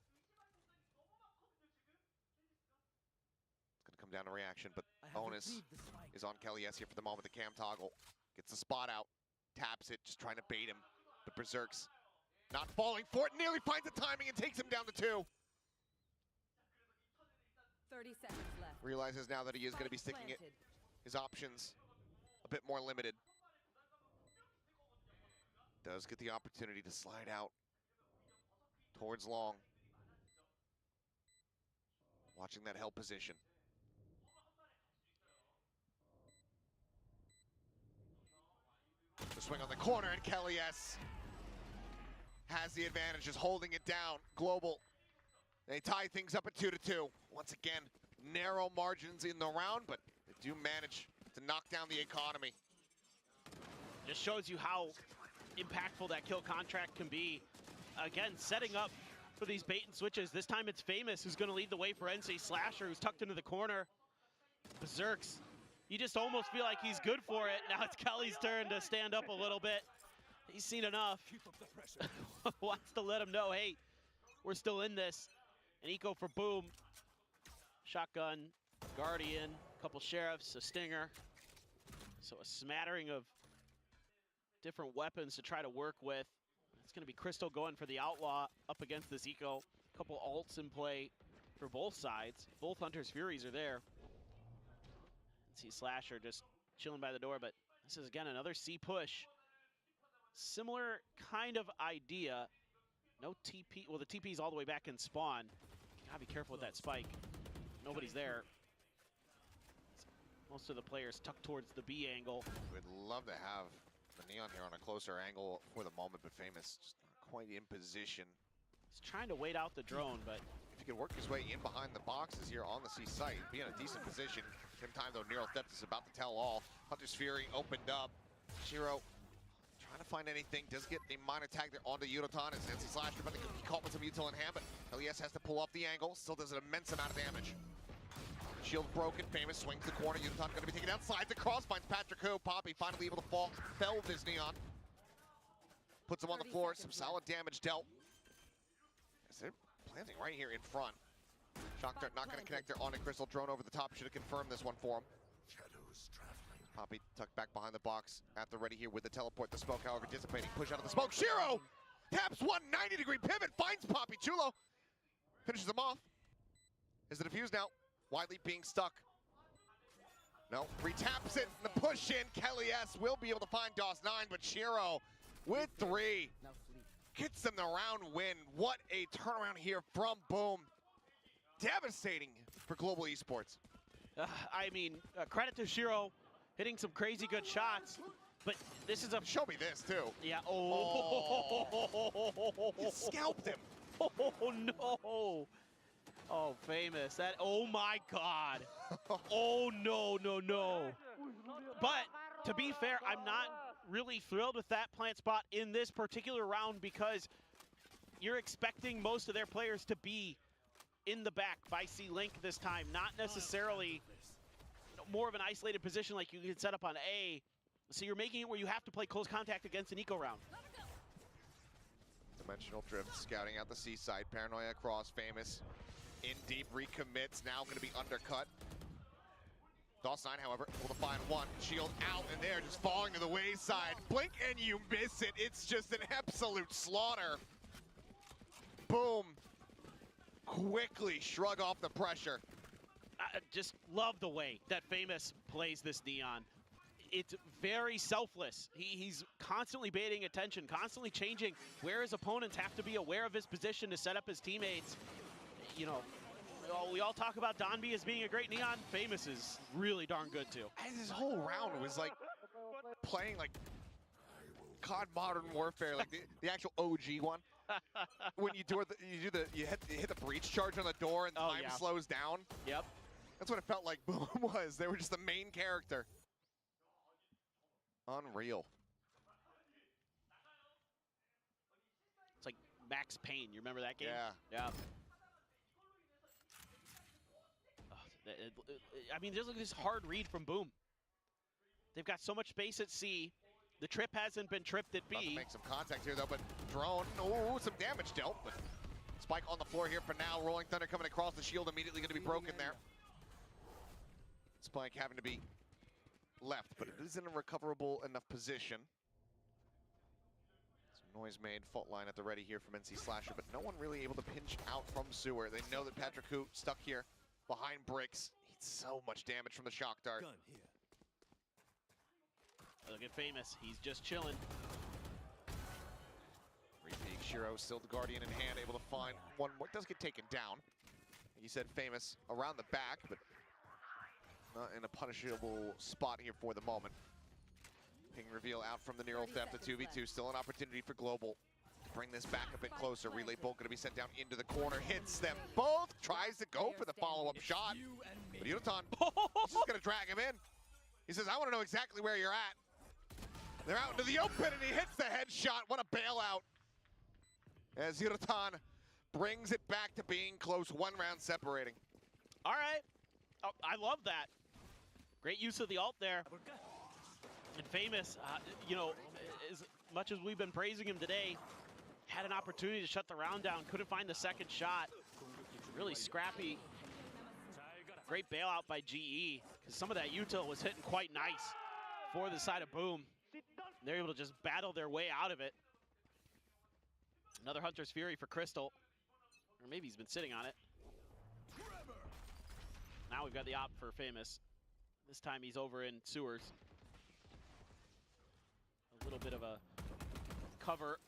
it's gonna come down to reaction. But I have bonus retrieved the spike. is on Kelly S here for the moment. The cam toggle gets the spot out, taps it, just trying to bait him. But Berserks not falling for it, nearly finds the timing and takes him down to 2. 30 seconds left. Realizes now that he is going to be Spike sticking it, planted. his options a bit more limited. Does get the opportunity to slide out towards long. Watching that held position. The swing on the corner, and Kelly S has the advantage, just holding it down. Global, they tie things up at 2-2. Once again, narrow margins in the round, but they do manage to knock down the economy. Just shows you how impactful that kill contract can be. Again, setting up for these bait and switches. This time it's Famous who's going to lead the way for NC Slasher, who's tucked into the corner. Berserks, you just almost feel like he's good for it. Now it's Kelly's turn to stand up a little bit. He's seen enough. Wants to let him know, hey, we're still in this. An eco for Boom. Shotgun, Guardian, a couple Sheriffs, a Stinger. So a smattering of different weapons to try to work with. It's going to be Crystal going for the Outlaw up against this eco. A couple ults in play for both sides. Both Hunter's Furies are there. See Slasher just chilling by the door, but this is again another C push. Similar kind of idea. No TP, well the TP's all the way back in spawn. Gotta be careful with that spike. Nobody's there. Most of the players tucked towards the B angle. We'd love to have the Neon here on a closer angle for the moment, but Famous just not quite in position. He's trying to wait out the drone, but If he could work his way in behind the boxes here on the C site, be in a decent position. Same time though, Neural Theft is about to tell all. Hunter's Fury opened up. Shiro trying to find anything, does get a minor tag there onto Yudotan as NC Slasher, but they could be caught with some util in hand, but LES has to pull off the angle, still does an immense amount of damage. Shield broken, Famous swings the corner, Yudotan gonna be taken outside the cross, finds Patrick Hu, Poppy finally able to fell this Neon. Puts him on the floor, some solid damage dealt. As they're planting right here in front. Shock Dart not gonna connect there onto Crystal, drone over the top, should have confirmed this one for him. Poppy tucked back behind the box at the ready here with the teleport. The smoke, however, dissipating. Push out of the smoke. Shiro taps 190-degree pivot, finds Poppy. Chulo finishes him off. Is the defuse now? Wiley being stuck. No, retaps it. The push in. Kelly S will be able to find DOS9, but Shiro with 3 gets them the round win. What a turnaround here from Boom. Devastating for Global Esports. I mean, credit to Shiro hitting some crazy good shots, but this is a... Show me this, too. Yeah, You scalped him. Oh, no. Oh, Famous. That, oh, my God. Oh, no, no, no. But, to be fair, I'm not really thrilled with that plant spot in this particular round because you're expecting most of their players to be in the back by C-Link this time, not necessarily more of an isolated position like you could set up on A. So you're making it where you have to play close contact against an eco round. Dimensional Drift scouting out the C side. Paranoia across, Famous in deep, recommits, now going to be undercut. DOS9, however, able to find one. Shield out, and they're just falling to the wayside. Blink and you miss it. It's just an absolute slaughter. Boom. Quickly shrug off the pressure. I just love the way that Famous plays this Neon. It's very selfless. He's constantly baiting attention, constantly changing where his opponents have to be aware of his position to set up his teammates. You know, we all talk about Donby as being a great Neon. Famous is really darn good too. And this whole round was like playing like COD Modern Warfare, like the actual OG one. When you hit the breach charge on the door and time slows down. Yep. That's what it felt like Boom was. They were just the main character. Unreal. It's like Max Payne. You remember that game? Yeah. Yeah. I mean, there's like this hard read from Boom. They've got so much space at C. The trip hasn't been tripped at About to B. make some contact here though, but drone, oh, some damage dealt, but Spike on the floor here for now. Rolling Thunder coming across the shield, immediately going to be broken there. Spike having to be left, but it is in a recoverable enough position. Some noise made, fault line at the ready here from NC Slasher, but no one really able to pinch out from Sewer. They know that Patrick Hu stuck here behind bricks. Needs so much damage from the shock dart. Gun here. Look at Famous. He's just chilling. Repeat Shiro, still the Guardian in hand, able to find one more. Does get taken down. Like you said, Famous around the back, but not in a punishable spot here for the moment. Ping reveal out from the Neural Theft, the 2v2. Still an opportunity for Global to bring this back a bit closer. Relay Bolt going to be sent down into the corner. Hits them both. Tries to go for the follow-up shot. But Yudotan is just going to drag him in. He says, I want to know exactly where you're at. They're out into the open, and he hits the headshot. What a bailout. As Yudotan brings it back to being close, 1 round separating. All right. Oh, I love that. Great use of the ult there. And Famous, you know, as much as we've been praising him today, had an opportunity to shut the round down, couldn't find the second shot. Really scrappy. Great bailout by GE, because some of that util was hitting quite nice for the side of Boom. They're able to just battle their way out of it. Another Hunter's Fury for Crystal. Or maybe he's been sitting on it. Now we've got the op for Famous. This time he's over in sewers. A little bit of a cover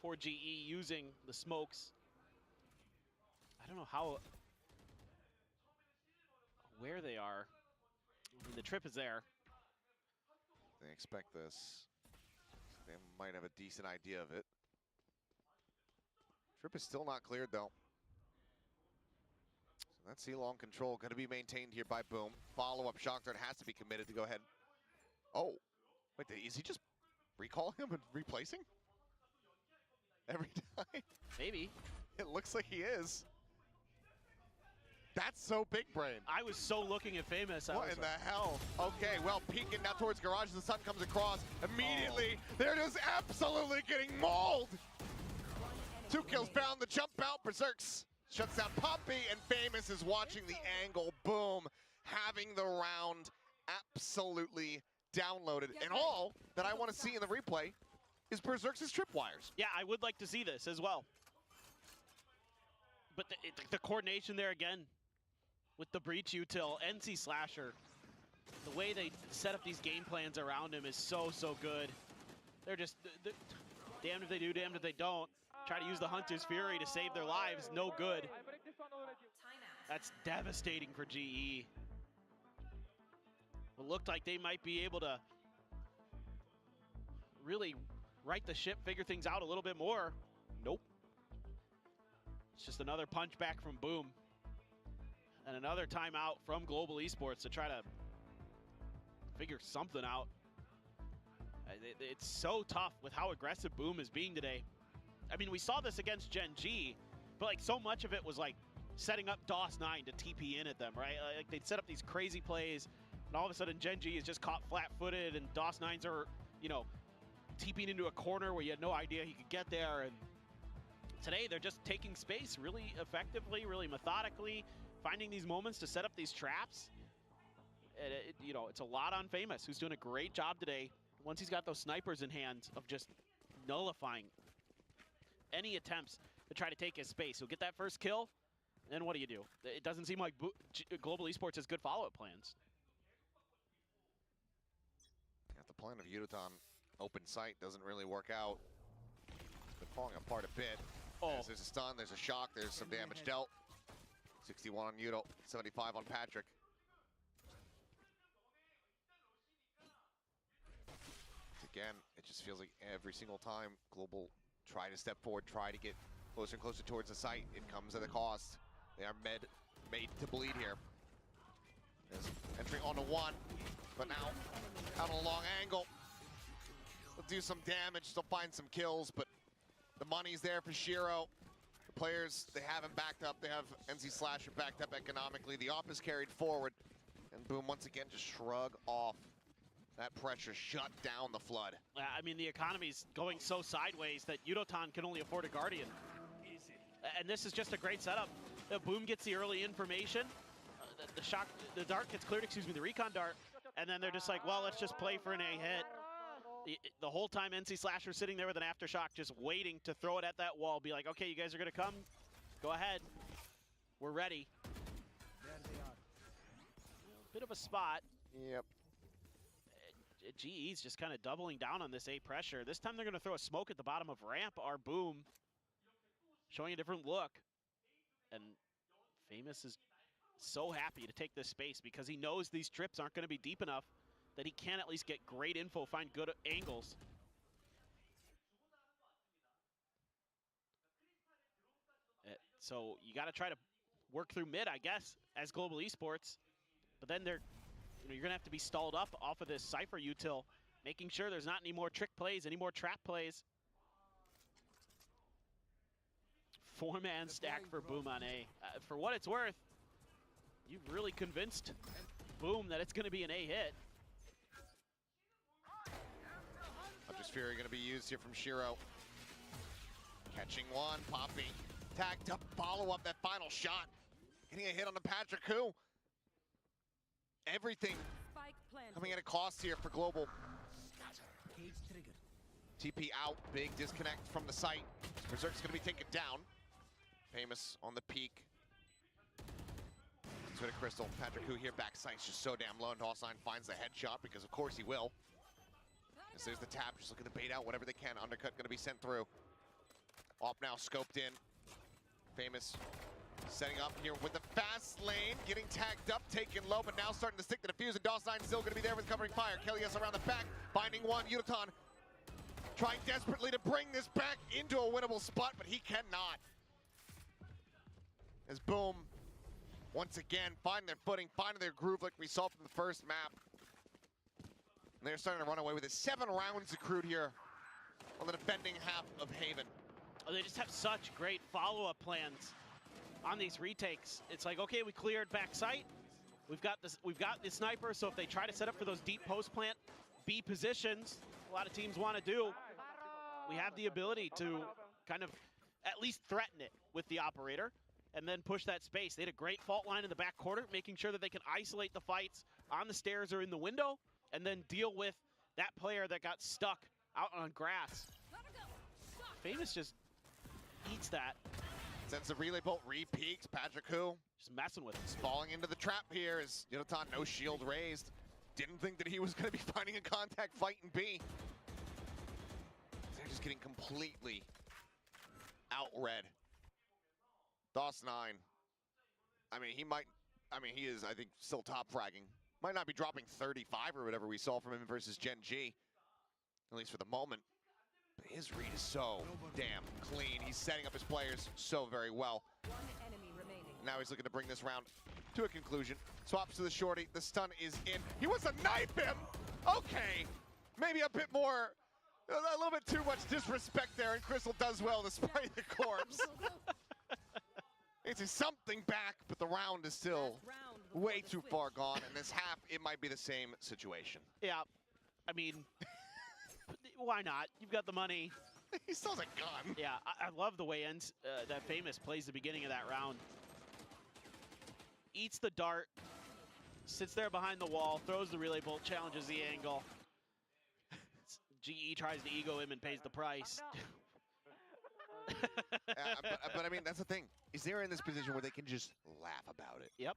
for GE using the smokes. I don't know how, where they are. The trip is there. They expect this. They might have a decent idea of it. Trip is still not cleared though. So that C-long control going to be maintained here by Boom. Follow-up shock dart has to be committed to go ahead. Oh, wait, is he just recalling him and replacing? Every time? Maybe. It looks like he is. That's so big brain. I was so looking at Famous. What in the hell? Okay, well, peeking now towards garage. The sun comes across immediately. They're just absolutely getting mauled. 2 kills found. The jump out. Berserks shuts down Poppy, and Famous is watching the angle. Boom, having the round absolutely downloaded. And all that I want to see in the replay is Berserks' tripwires. Yeah, I would like to see this as well. But the coordination there again with the breach util, NC Slasher, the way they set up these game plans around him is so good. They're just damned if they do, damned if they don't. Try to use the Hunter's Fury to save their lives, no good. That's devastating for GE. It looked like they might be able to really right the ship, figure things out a little bit more. Nope. It's just another punch back from Boom. And another timeout from Global Esports to try to figure something out. It's so tough with how aggressive Boom is being today. I mean, we saw this against Gen G, but like so much of it was like setting up DOS9 to TP in at them, right? Like they'd set up these crazy plays, and all of a sudden Gen G is just caught flat-footed, and DOS9s are, you know, TPing into a corner where you had no idea he could get there. And today they're just taking space really effectively, really methodically, finding these moments to set up these traps. You know, it's a lot on Famous, who's doing a great job today. Once he's got those snipers in hand, of just nullifying any attempts to try to take his space. He'll get that first kill, and then what do you do? It doesn't seem like Global Esports has good follow-up plans. At the plan of Yudotan, open sight doesn't really work out. It's been falling apart a bit. Oh. There's a stun, there's a shock, there's some damage dealt. 61 on Yudo, 75 on Patrick. Again, it just feels like every single time Global try to step forward, try to get closer and closer towards the site, it comes at a cost. They are made to bleed here. There's entering onto one, but now out on a long angle. They'll do some damage, they'll find some kills, but the money's there for Shiro. The players, they have him backed up. They have NC Slasher backed up economically. The op is carried forward. And Boom, once again, just shrug off that pressure, shut down the flood. I mean, the economy's going so sideways that Yudotan can only afford a Guardian. And this is just a great setup. Boom gets the early information. The dart gets cleared, excuse me, the recon dart. And then they're just like, well, let's just play for an A hit. The whole time NC Slasher's sitting there with an aftershock, just waiting to throw it at that wall. Be like, okay, you guys are gonna come. Go ahead. We're ready. There they are. Bit of a spot. Yep. GE's just kind of doubling down on this A pressure. This time they're gonna throw a smoke at the bottom of ramp. Our Boom showing a different look. And Famous is so happy to take this space because he knows these trips aren't gonna be deep enough that he can at least get great info, find good angles. So you got to try to work through mid, I guess, as Global Esports. But then you're going to have to be stalled up off of this Cypher util, making sure there's not any more trick plays, any more trap plays. 4-man stack for Boom on A. For what it's worth, you've really convinced Boom that it's going to be an A hit. Hunter's Fury going to be used here from Shiro. Catching one, Poppy. Tag to follow up that final shot. Getting a hit on the Patrick, who? Everything Spike planted. coming at a cost here for Global. Cage triggered. TP out, big disconnect from the site. Berserk's going to be taken down. Famous on the peak. To Crystal. Patrick, who here backside's just so damn low, and DOS9 finds the headshot because of course he will. As there's the tap, just looking to bait out whatever they can. Undercut going to be sent through. Op now scoped in. Famous Setting up here with the fast lane, getting tagged up, taken low, but now starting to stick the defuse, and DOS9 still going to be there with covering fire. Kelly's around the back, binding one. Yudotan trying desperately to bring this back into a winnable spot, but he cannot. As Boom, once again, finding their footing, finding their groove like we saw from the first map. And they're starting to run away with it. 7 rounds accrued here on the defending half of Haven. Oh, they just have such great follow-up plans on these retakes. It's like, okay, we cleared back sight. We've got the sniper, so if they try to set up for those deep post plant B positions, a lot of teams want to do, we have the ability to kind of at least threaten it with the operator and then push that space. They had a great fault line in the back quarter, making sure that they can isolate the fights on the stairs or in the window, and then deal with that player that got stuck out on grass. Famous just eats that. Sends the relay bolt, re-peeks, Patrick Who Just messing with it. is falling into the trap here as Yudotan, no shield raised. Didn't think that he was going to be finding a contact fight in B. They're just getting completely outread. DOS9, he is, I think, still top fragging. Might not be dropping 35 or whatever we saw from him versus Gen G, at least for the moment. But his read is so damn clean. He's setting up his players so very well. One enemy remaining. Now he's looking to bring this round to a conclusion. Swaps to the shorty. The stun is in. He wants to knife him. Okay, maybe a bit more, a little bit too much disrespect there, and Crystal does well to spray the corpse. It's something back, but the round is still Last round before way the too switch. far gone. And this half, it might be the same situation. Yeah, I mean, why not? You've got the money. He still has a gun. Yeah, I love the way that Famous plays the beginning of that round. Eats the dart, sits there behind the wall, throws the relay bolt, challenges the angle. GE tries to ego him and pays the price. But I mean, that's the thing. Is they're in this position where they can just laugh about it. Yep,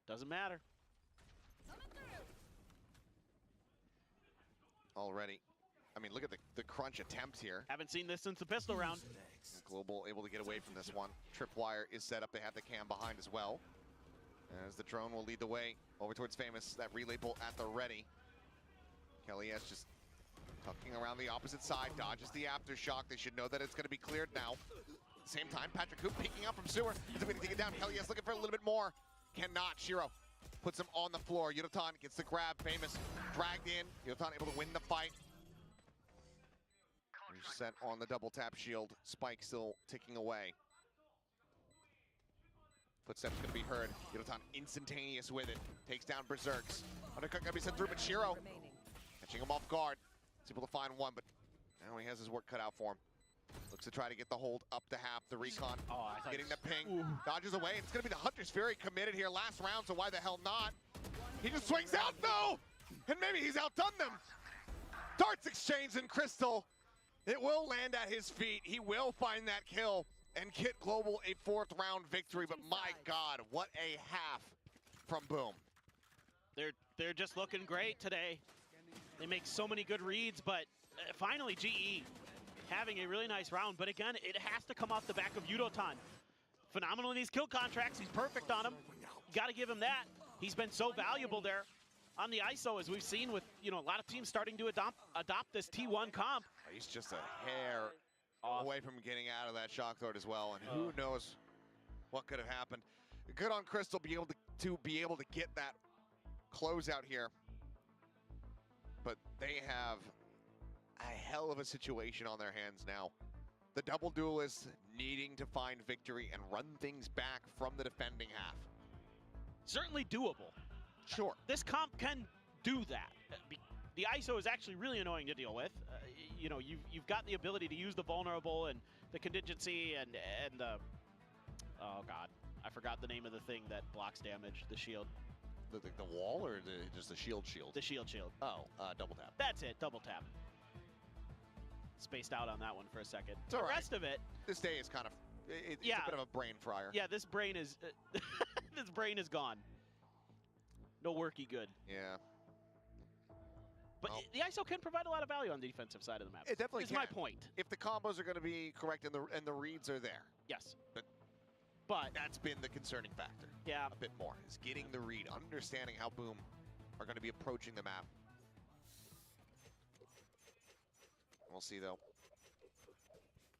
doesn't matter. Already. I mean, look at the crunch attempt here. Haven't seen this since the pistol round. Global able to get away from this one. Tripwire is set up. They have the cam behind as well. As the drone will lead the way over towards Famous. That relay bolt at the ready. Kelly S just tucking around the opposite side. Dodges the aftershock. They should know that it's going to be cleared now. At the same time, Patrick Coop peeking out from sewer. Is going to take it down. Kelly S looking for a little bit more. Cannot. Shiro puts him on the floor. Yudotan gets the grab. Famous dragged in. Yudotan able to win the fight. Set on the double tap shield. Spike still ticking away. Footsteps gonna be heard. Yudotan instantaneous with it. Takes down Berserks. Undercut gonna be sent through, but Shiro Remaining. catching him off guard. He's able to find one, but now he has his work cut out for him. Looks to try to get the hold up to half. The recon Oh, I thought getting the ping. Dodges away. It's gonna be the Hunter's Fury committed here last round, so why the hell not? He just swings out though! And maybe he's outdone them. Darts exchanged in Crystal. It will land at his feet. He will find that kill and get Global a 4th round victory. But my God, what a half from Boom. They're just looking great today. They make so many good reads, but finally GE having a really nice round. But again, it has to come off the back of Yudotan. Phenomenal in these kill contracts. He's perfect on them. You got to give him that. He's been so valuable there on the ISO, as we've seen with, a lot of teams starting to adopt this T1 comp. He's just a hair away from getting out of that shock throat as well, and who knows what could have happened. Good on Crystal be able to get that closeout here, but they have a hell of a situation on their hands now. The double duelists needing to find victory and run things back from the defending half. Certainly doable. Sure. This comp can do that. The ISO is actually really annoying to deal with. You've got the ability to use the vulnerable and the contingency and the, oh God, I forgot the name of the thing that blocks damage, the shield. The wall or just the shield? The shield. Oh, double tap. That's it, double tap. Spaced out on that one for a second. It's all The right. rest of it, This day is kind of, it's Yeah. a bit of a brain fryer. yeah, this brain is, this brain is gone. No worky good. Yeah. But Well- the ISO can provide a lot of value on the defensive side of the map. It definitely is my can. point. If the combos are going to be correct and the reads are there. Yes. But that's been the concerning factor. yeah, A bit more is getting the read, understanding how Boom are going to be approaching the map. We'll see though.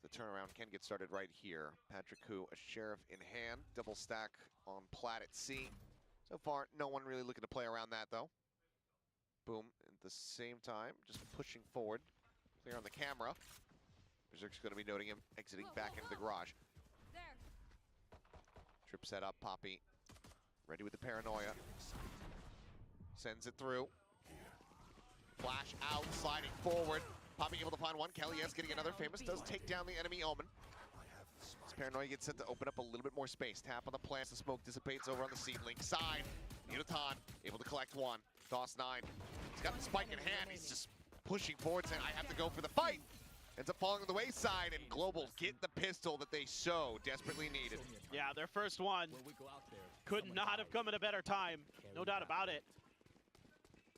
The turnaround can get started right here. Patrick Hu, a sheriff in hand, double stack on plat at C. So far, no one really looking to play around that though. Boom, at the same time, just pushing forward. Clear on the camera. Berserk's going to be noting him exiting back into the garage. There. Trip set up, Poppy. Ready with the paranoia. Sends it through. Flash out, sliding forward. Poppy able to find one. Kelly, yes, getting another. Famous does take down the enemy Omen. This paranoia gets set to open up a little bit more space. Tap on the plants, the smoke dissipates over on the seed link side. Unitron able to collect one. DOS9. He's got the spike in hand. He's just pushing forward, saying, I have to go for the fight. Ends up falling on the wayside, and Global get the pistol that they so desperately needed. yeah, their first one When we go out there, could not have come at a better time. No doubt about it.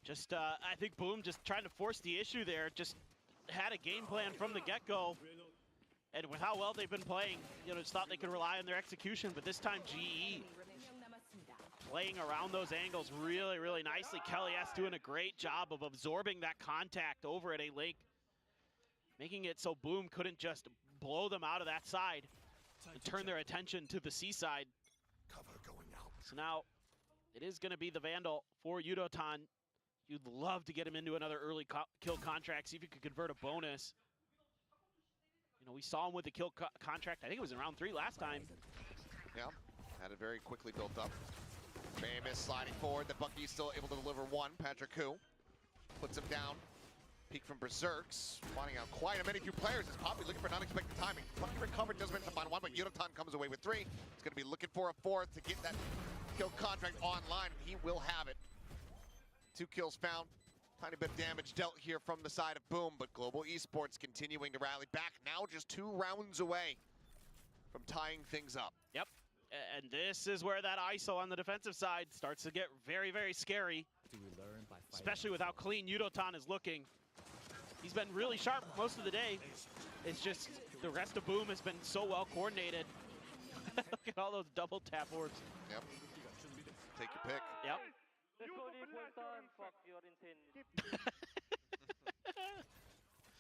Just, I think Boom just trying to force the issue there. Just had a game plan from the get-go. And with how well they've been playing, you know, just thought they could rely on their execution. But this time, GE playing around those angles really, really nicely. Kelly S doing a great job of absorbing that contact over at A-Link, making it so Boom couldn't just blow them out of that side and turn their attention to the C side. cover going out. So now it is going to be the Vandal for Yudotan. You'd love to get him into another early kill contract, see if you could convert a bonus. You know, we saw him with the kill contract, I think it was in round 3 last time. Yeah, had it very quickly built up. Famous sliding forward. The Bucky's still able to deliver one. Patrick Hu puts him down. Peek from Berserks, finding out quite a many few players. Is Poppy looking for an unexpected timing. Bucky recovered, does manage to find one, but Yudotan comes away with 3. He's going to be looking for a 4th to get that kill contract online. He will have it. 2 kills found. Tiny bit of damage dealt here from the side of Boom, but Global Esports continuing to rally back. Now just 2 rounds away from tying things up. Yep, and this is where that ISO on the defensive side starts to get very, very scary, Do we learn by fighting? especially with how clean Yudotan is looking. He's been really sharp most of the day. It's just the rest of Boom has been so well coordinated. Look at all those double tap orbs. Yep. Take your pick. Yep.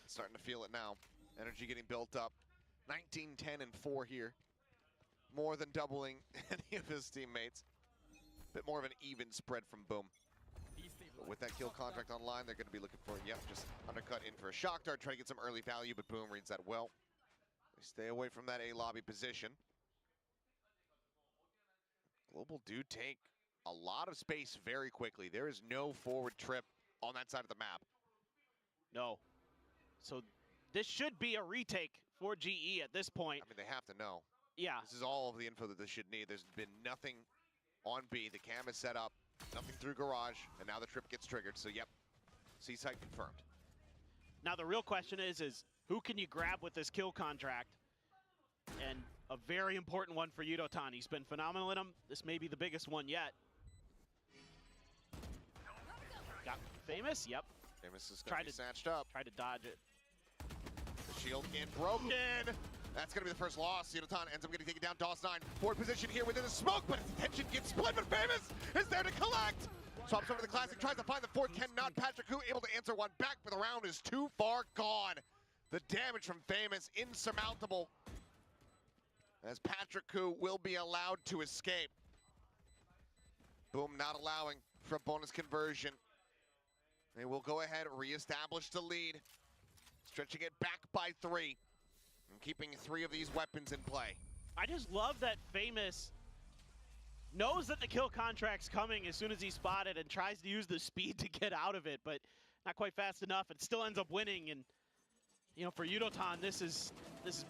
Starting to feel it now. Energy getting built up. 19, 10, and 4 here. More than doubling any of his teammates. Bit more of an even spread from Boom. But with that kill contract online, they're going to be looking for, yep, just undercut in for a shock dart, try to get some early value, but Boom reads that well. They stay away from that A lobby position. Global do take a lot of space very quickly. There is no forward trip on that side of the map. No. So this should be a retake for GE at this point. I mean, they have to know. Yeah. This is all of the info that they should need. There's been nothing on B. The cam is set up, nothing through garage, and now the trip gets triggered. So, yep, C-side confirmed. Now the real question is who can you grab with this kill contract? And a very important one for Yudotan. He's been phenomenal in them. This may be the biggest one yet. Got Famous? Yep. Famous is going to be snatched up. Tried to dodge it. The shield in broken. That's going to be the first loss. Yudotan ends up getting taken down. DOS9 forward position here within the smoke, but his attention gets split. But Famous is there to collect. Swaps over the Classic, tries to find the 4th, cannot. Patrick Hu able to answer one back, but the round is too far gone. The damage from Famous insurmountable, as Patrick Hu will be allowed to escape. Boom not allowing for a bonus conversion. They will go ahead, reestablish the lead, stretching it back by 3, and keeping 3 of these weapons in play. I just love that Famous knows that the kill contract's coming as soon as he's spotted and tries to use the speed to get out of it, but not quite fast enough. It still ends up winning, and you know, for Yudotan, this is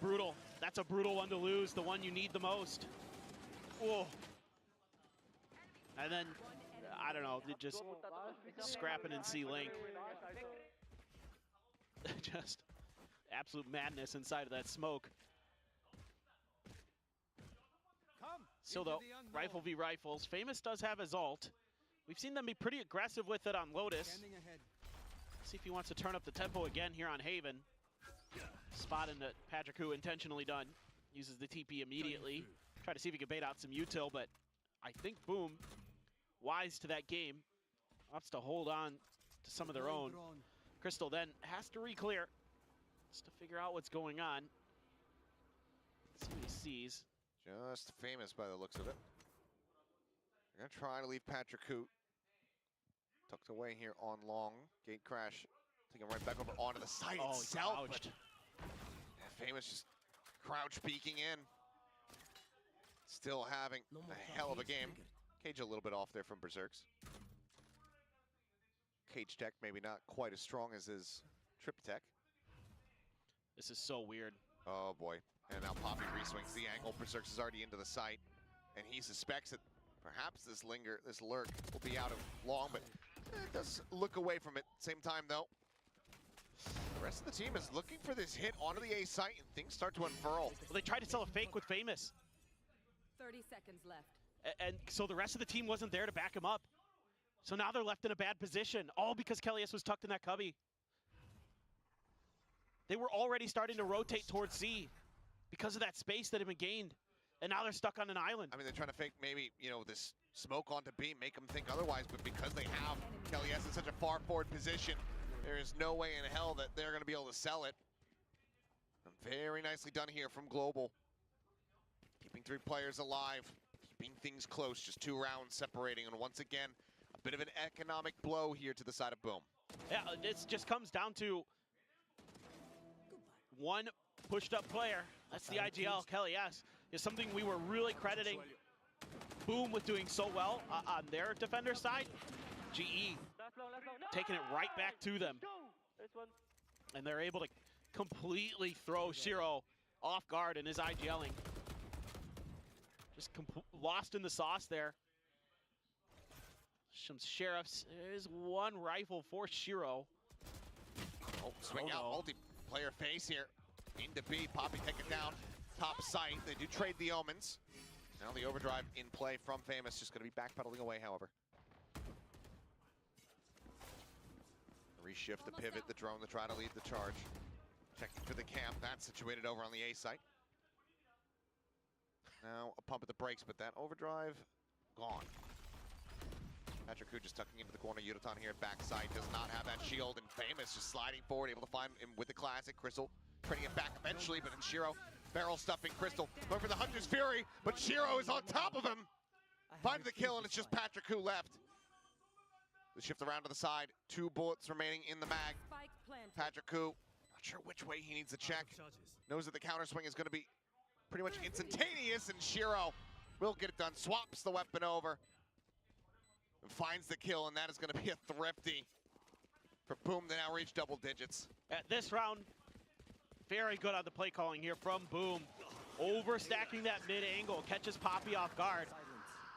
brutal. That's a brutal one to lose, the one you need the most. Whoa. And then, I don't know, just scrapping in C-Link. Just absolute madness inside of that smoke. So though, rifle v rifles, Famous does have his ult. We've seen them be pretty aggressive with it on Lotus. See if he wants to turn up the tempo again here on Haven. Spotting that Patrick Hu intentionally done. Uses the TP immediately. Try to see if he can bait out some util, but I think Boom, wise to that game, wants to hold on to some of their own. Crystal then has to re-clear just to figure out what's going on. Let's see what he sees. Just famous by the looks of it. They're gonna try to leave Patrick Hoot tucked away here on long. Gate crash, taking right back over onto the site itself. Crouched. Yeah, famous just crouch peeking in. Still having a hell of a game. Cage a little bit off there from Berserks. Cage tech maybe not quite as strong as his trip tech. This is so weird. Oh boy. And now Poppy reswings the angle. Berserks is already into the site. And he suspects that perhaps this lurk will be out of long, but it does look away from it. Same time though, the rest of the team is looking for this hit onto the A site and things start to unfurl. Well, they tried to sell a fake with Famous. 30 seconds left. And so the rest of the team wasn't there to back him up. So now they're left in a bad position, all because Kellyus was tucked in that cubby. They were already starting to rotate towards C because of that space that had been gained. And now they're stuck on an island. I mean, they're trying to fake maybe, you know, this smoke onto B, make them think otherwise, but because they have Kellyus in such a far forward position, there is no way in hell that they're going to be able to sell it. Very nicely done here from Global. Keeping 3 players alive, keeping things close, just 2 rounds separating, and once again, a bit of an economic blow here to the side of Boom. Yeah, it just comes down to one pushed up player. That's the IGL, Kellyus, is something we were really crediting Boom with doing so well on their defender side. GE taking it right back to them. And they're able to completely throw Shiro off guard in his IGLing. Just lost in the sauce there. Some sheriffs. There's 1 rifle for Shiro. Oh, swing out, multiplayer phase here. Into B, Poppy take it down. Top site, they do trade the omens. Now the overdrive in play from Famous, just gonna be backpedaling away, however. Reshift the pivot, the drone to try to lead the charge. Checking for the camp, that's situated over on the A site. Now a pump at the brakes, but that overdrive, gone. Patrick Hoot just tucking into the corner. Yudotan here at backside does not have that shield, and Famous just sliding forward, able to find him with the classic. Crystal trading it back eventually, but then Shiro barrel stuffing Crystal. Going for the Hunter's Fury, but Shiro is on top of him. Finds the kill, and it's just Patrick Hoot left. The shift around to the side. 2 bullets remaining in the mag. Spike planted. Patrick Hoot, not sure which way he needs to check. Knows that the counter swing is going to be pretty much instantaneous, and Shiro will get it done. Swaps the weapon over. And finds the kill, and that is going to be a thrifty for Boom to now reach double digits. At this round, very good on the play calling here from Boom. Overstacking that mid angle, catches Poppy off guard.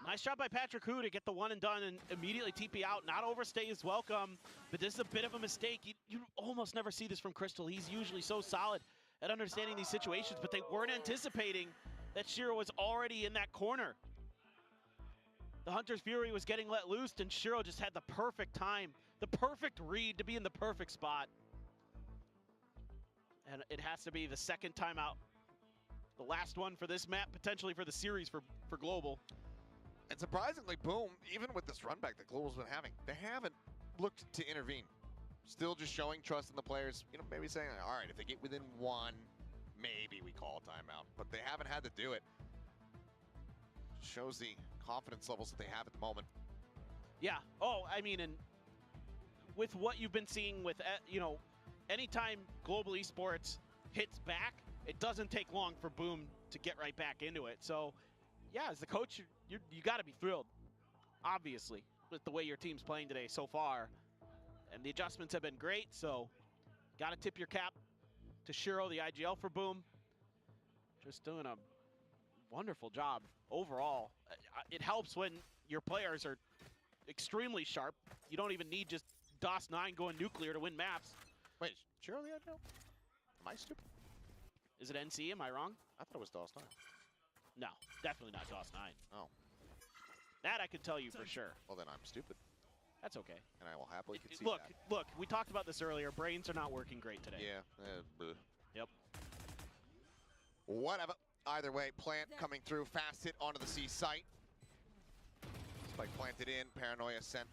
Nice job by Patrick Hoot to get the 1 and done and immediately TP out. Not overstay is welcome, but this is a bit of a mistake. You almost never see this from Crystal. He's usually so solid at understanding these situations, but they weren't anticipating that Shiro was already in that corner. The Hunter's Fury was getting let loose, and Shiro just had the perfect time, the perfect read to be in the perfect spot. And it has to be the second timeout. The last one for this map, potentially for the series for Global. And surprisingly, Boom, even with this run back that Global's been having, they haven't looked to intervene. Still just showing trust in the players, you know, maybe saying, all right, if they get within 1, maybe we call a timeout. But they haven't had to do it. Shows the confidence levels that they have at the moment. Yeah. Oh, I mean, and with what you've been seeing with, you know, anytime Global Esports hits back, it doesn't take long for Boom to get right back into it. So, yeah, as the coach, you got to be thrilled, obviously, with the way your team's playing today so far. And the adjustments have been great, so got to tip your cap to Shiro, the IGL for Boom. Just doing a wonderful job overall. It helps when your players are extremely sharp. You don't even need just DOS 9 going nuclear to win maps. Wait, is Shiro the IGL? Am I stupid? Is it NC? Am I wrong? I thought it was DOS 9. No, definitely not DOS 9. Oh. That I can tell you for sure. Well, then I'm stupid, That's okay. and I will happily concede Look, that. look, we talked about this earlier. Brains are not working great today. Yeah. Yep. Whatever. Either way, plant coming through, fast hit onto the C site. Spike planted in, Paranoia sent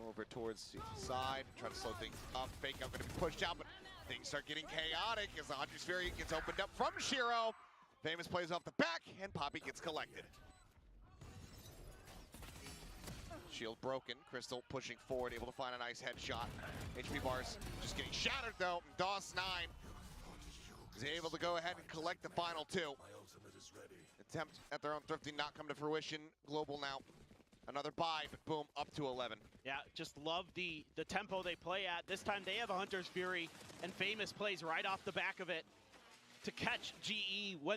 over towards the side, try to slow things up. Fake out gonna be pushed out, but things start getting chaotic as the Hunter's Fury gets opened up from Shiro. Famous plays off the back, and Poppy gets collected. Shield broken, Crystal pushing forward, able to find a nice headshot. HP bars just getting shattered though. DOS9 is able to go ahead and collect the final two. Attempt at their own thrifting not come to fruition. Global now. Another buy, but boom, up to 11. Yeah, just love the tempo they play at. This time they have a Hunter's Fury, and Famous plays right off the back of it to catch GE when